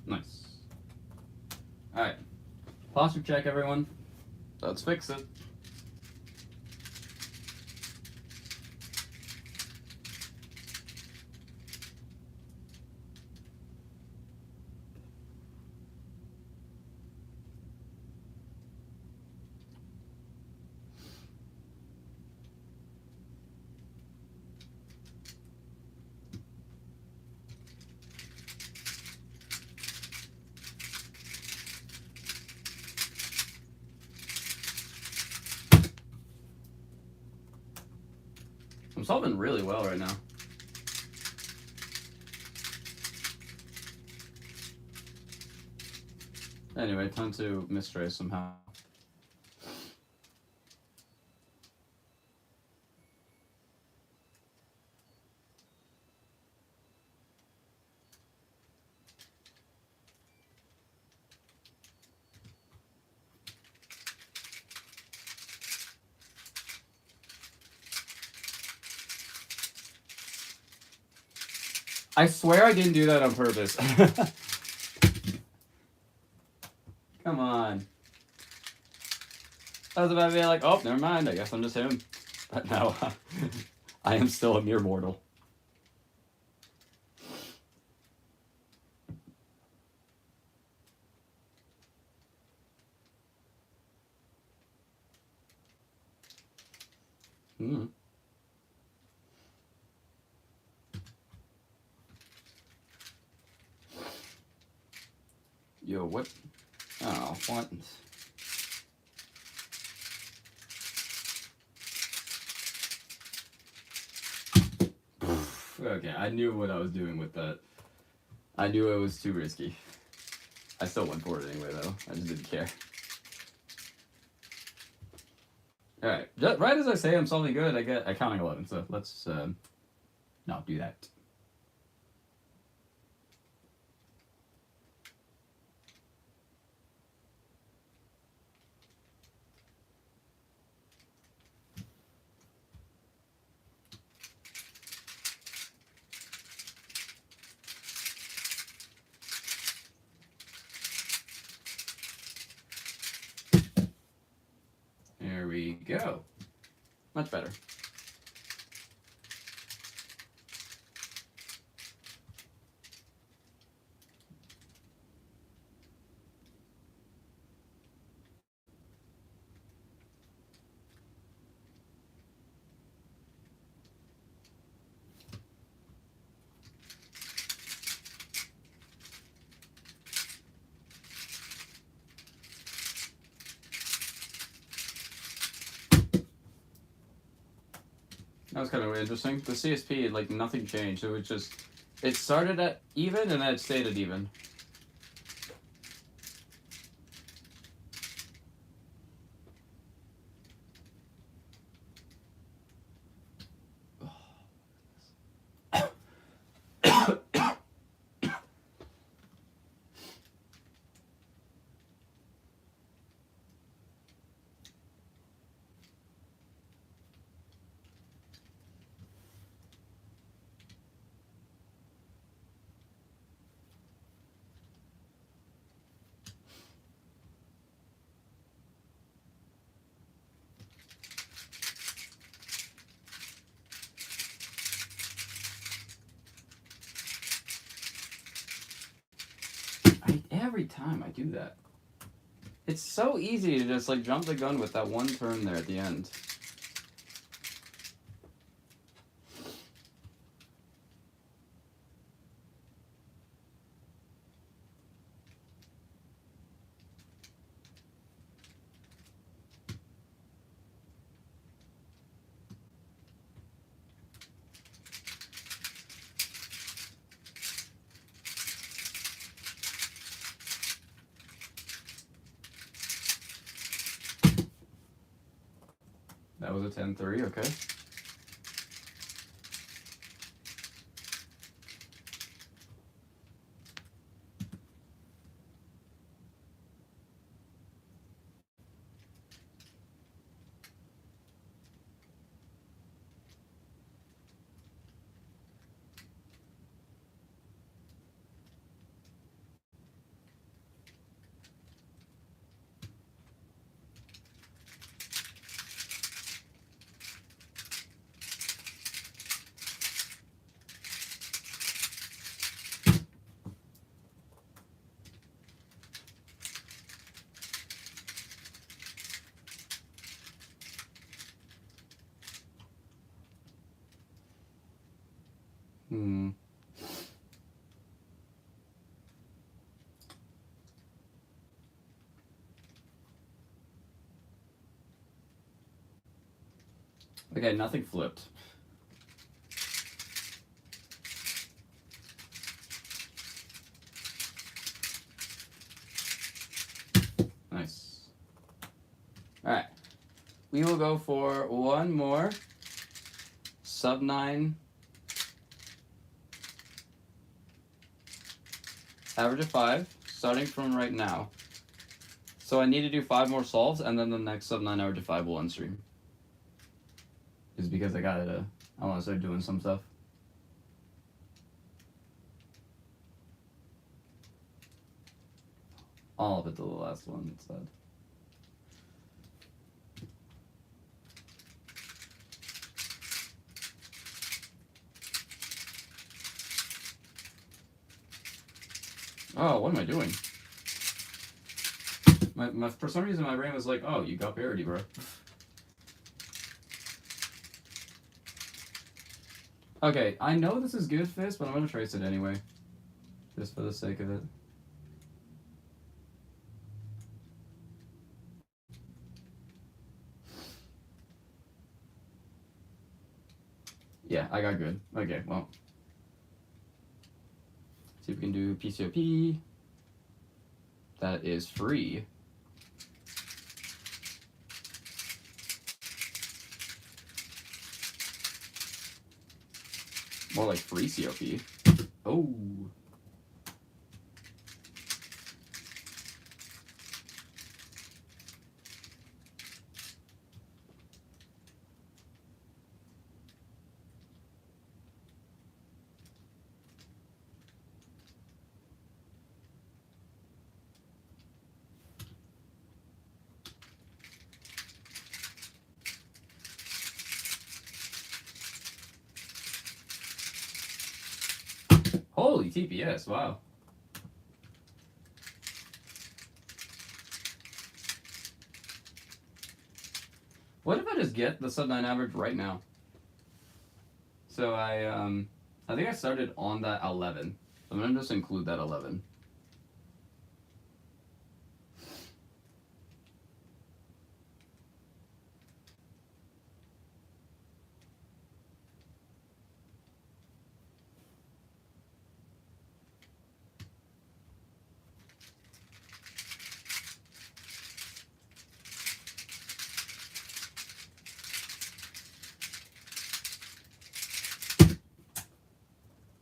Nice. Alright. Posture check, everyone. Let's fix it. I'm solving really well right now. Anyway, time to mistrace somehow. I swear I didn't do that on purpose. Come on. I was about to be like, oh, never mind. I guess I'm just him. But no, I am still a mere mortal. Hmm. Yo, what? Oh, what? Okay, I knew what I was doing with that. I knew it was too risky. I still went for it anyway, though. I just didn't care. Alright, right as I say I'm solving good, I get accounting 11, so let's not do that. There we go. Much better. That was kind of interesting. The CSP, like, nothing changed. It was just, it started at even and then it stayed at even. Every time I do that. It's so easy to just, like, jump the gun with that one turn there at the end. That was a 10-3, okay. Hmm. Okay, nothing flipped. we will go for one more sub 9 average of 5, starting from right now. So I need to do 5 more solves, and then the next sub 9 average of 5 will unstream. Just because I want to start doing some stuff. All of it to the last one, it said. Oh, what am I doing? For some reason, my brain was like, oh, you got parity, bro. Okay, I know this is good, Fist, but I'm going to trace it anyway. Just for the sake of it. Yeah, I got good. Okay, well. See if we can do PCOP. That is free. More like free COP. Oh. Holy TPS, wow. What if I just get the sub 9 average right now? So I think I started on that 11. I'm gonna just include that 11.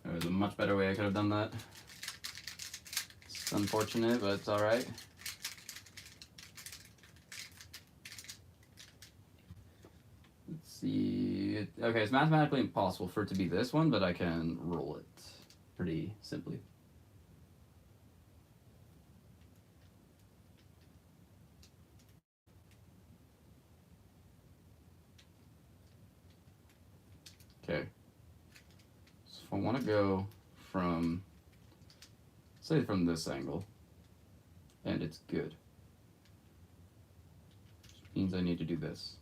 There was a much better way I could have done that. It's unfortunate, but it's alright. Let's see. Okay, it's mathematically impossible for it to be this one, but I can roll it pretty simply. Okay. So if I want to go from, say from this angle, and it's good, which means I need to do this.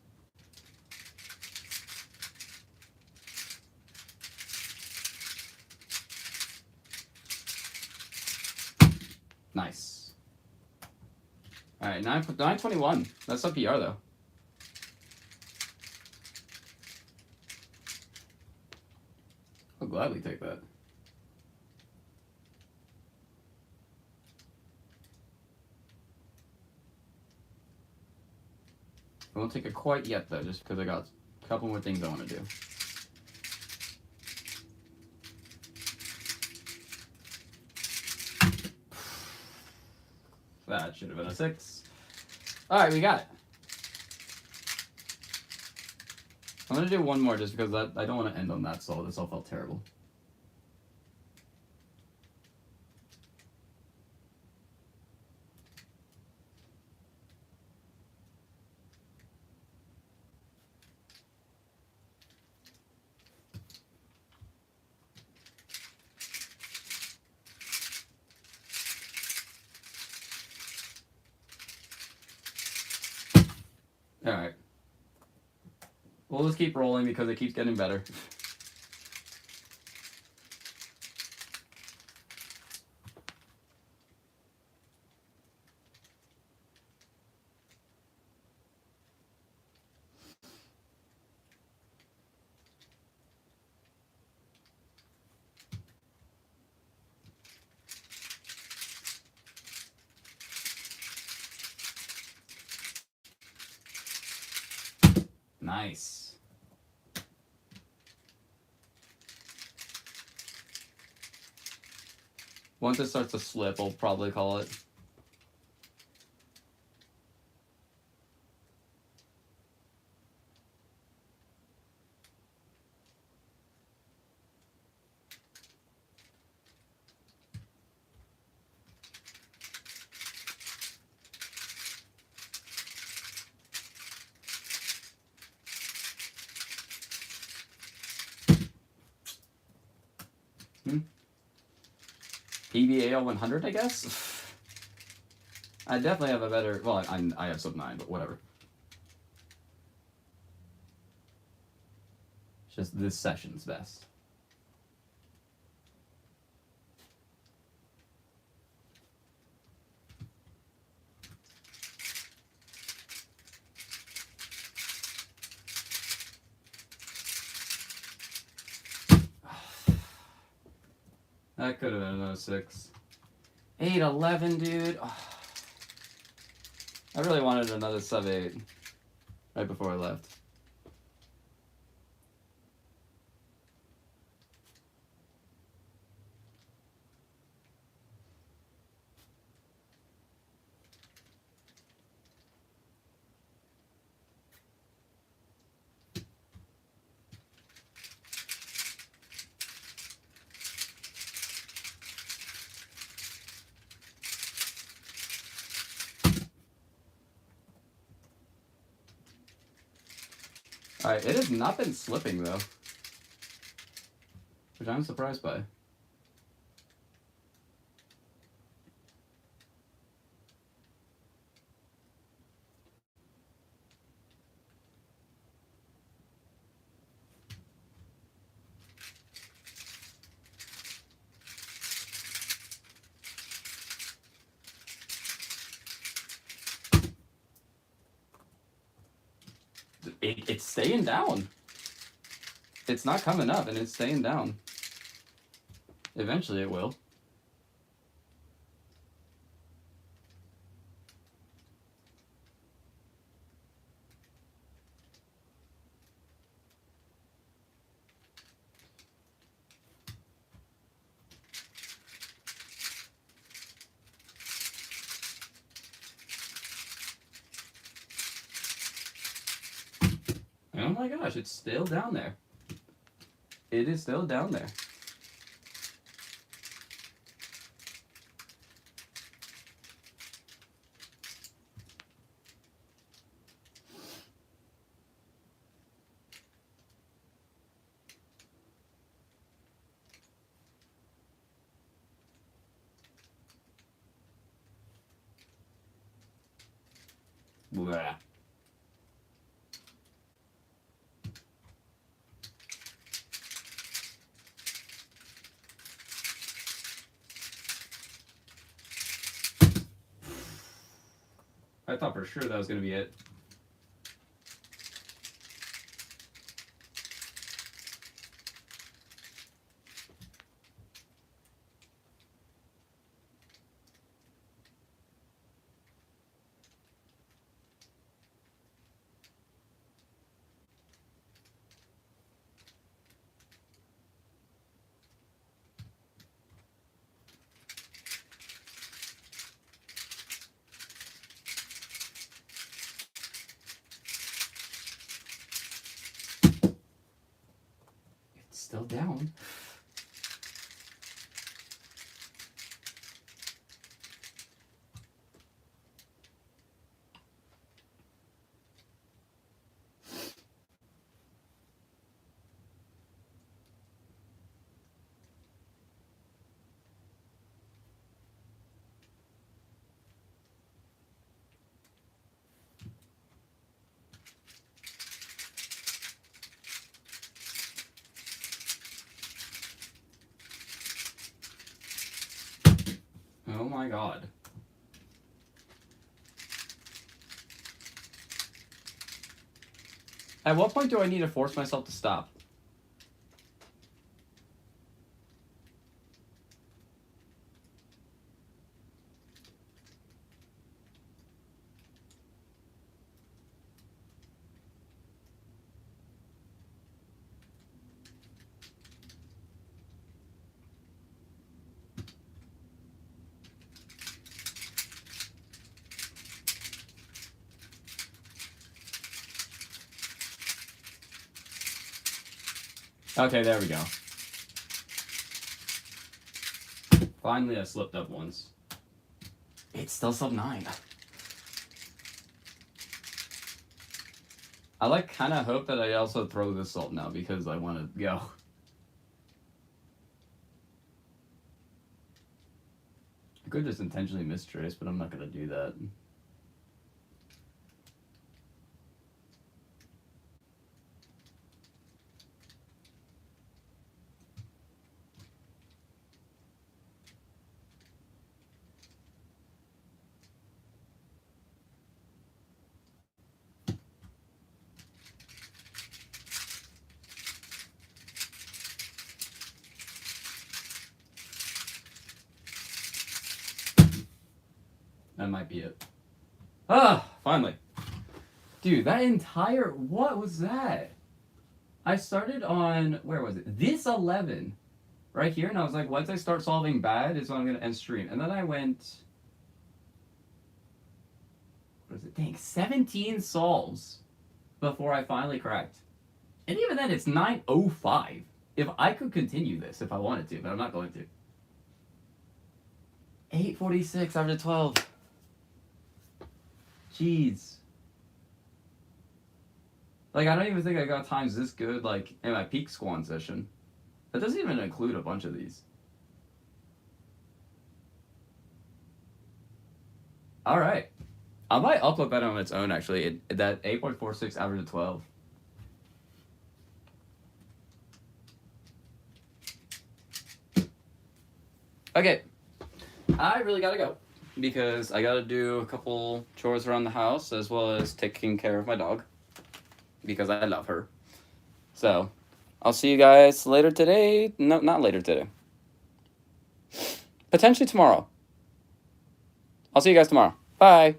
Nice. All right, 921. That's a PR though. I'll gladly take that. I won't take it quite yet though, just because I got a couple more things I want to do. That should have been a 6. All right, we got it. I'm gonna do one more just because I don't want to end on that solo. This all felt terrible. All right. We'll just keep rolling because it keeps getting better. Nice. Once it starts to slip, I'll probably call it. PBAL 100, I guess? I definitely have a better... Well, I have sub 9, but whatever. It's just this session's best. That could have been another 6. 8-11, dude. Oh. I really wanted another sub 8 right before I left. Alright, it has not been slipping though, which I'm surprised by. It's staying down. It's not coming up, and it's staying down. Eventually it will. Oh my gosh, it's still down there. It is still down there. Blah. I thought for sure that was going to be it. It's still down. Oh my god. At what point do I need to force myself to stop? Okay, there we go. Finally, I slipped up once. It's still sub 9. I like kind of hope that I also throw this salt now because I want to go. I could just intentionally mistrace, but I'm not going to do that. That might be it. Ah, finally. Dude, that entire... What was that? I started on... Where was it? This 11. Right here. And I was like, once I start solving bad is when I'm going to end stream. And then I went... What is it? Dang, 17 solves before I finally cracked. And even then, it's 9:05. If I could continue this if I wanted to, but I'm not going to. 8:46 after 12. Jeez. Like, I don't even think I got times this good, like, in my peak squan session. That doesn't even include a bunch of these. Alright. I might upload that on its own, actually. That 8.46 average of 12. Okay. I really gotta go. Because I gotta do a couple chores around the house, as well as taking care of my dog. Because I love her. So, I'll see you guys later today. No, not later today. Potentially tomorrow. I'll see you guys tomorrow. Bye.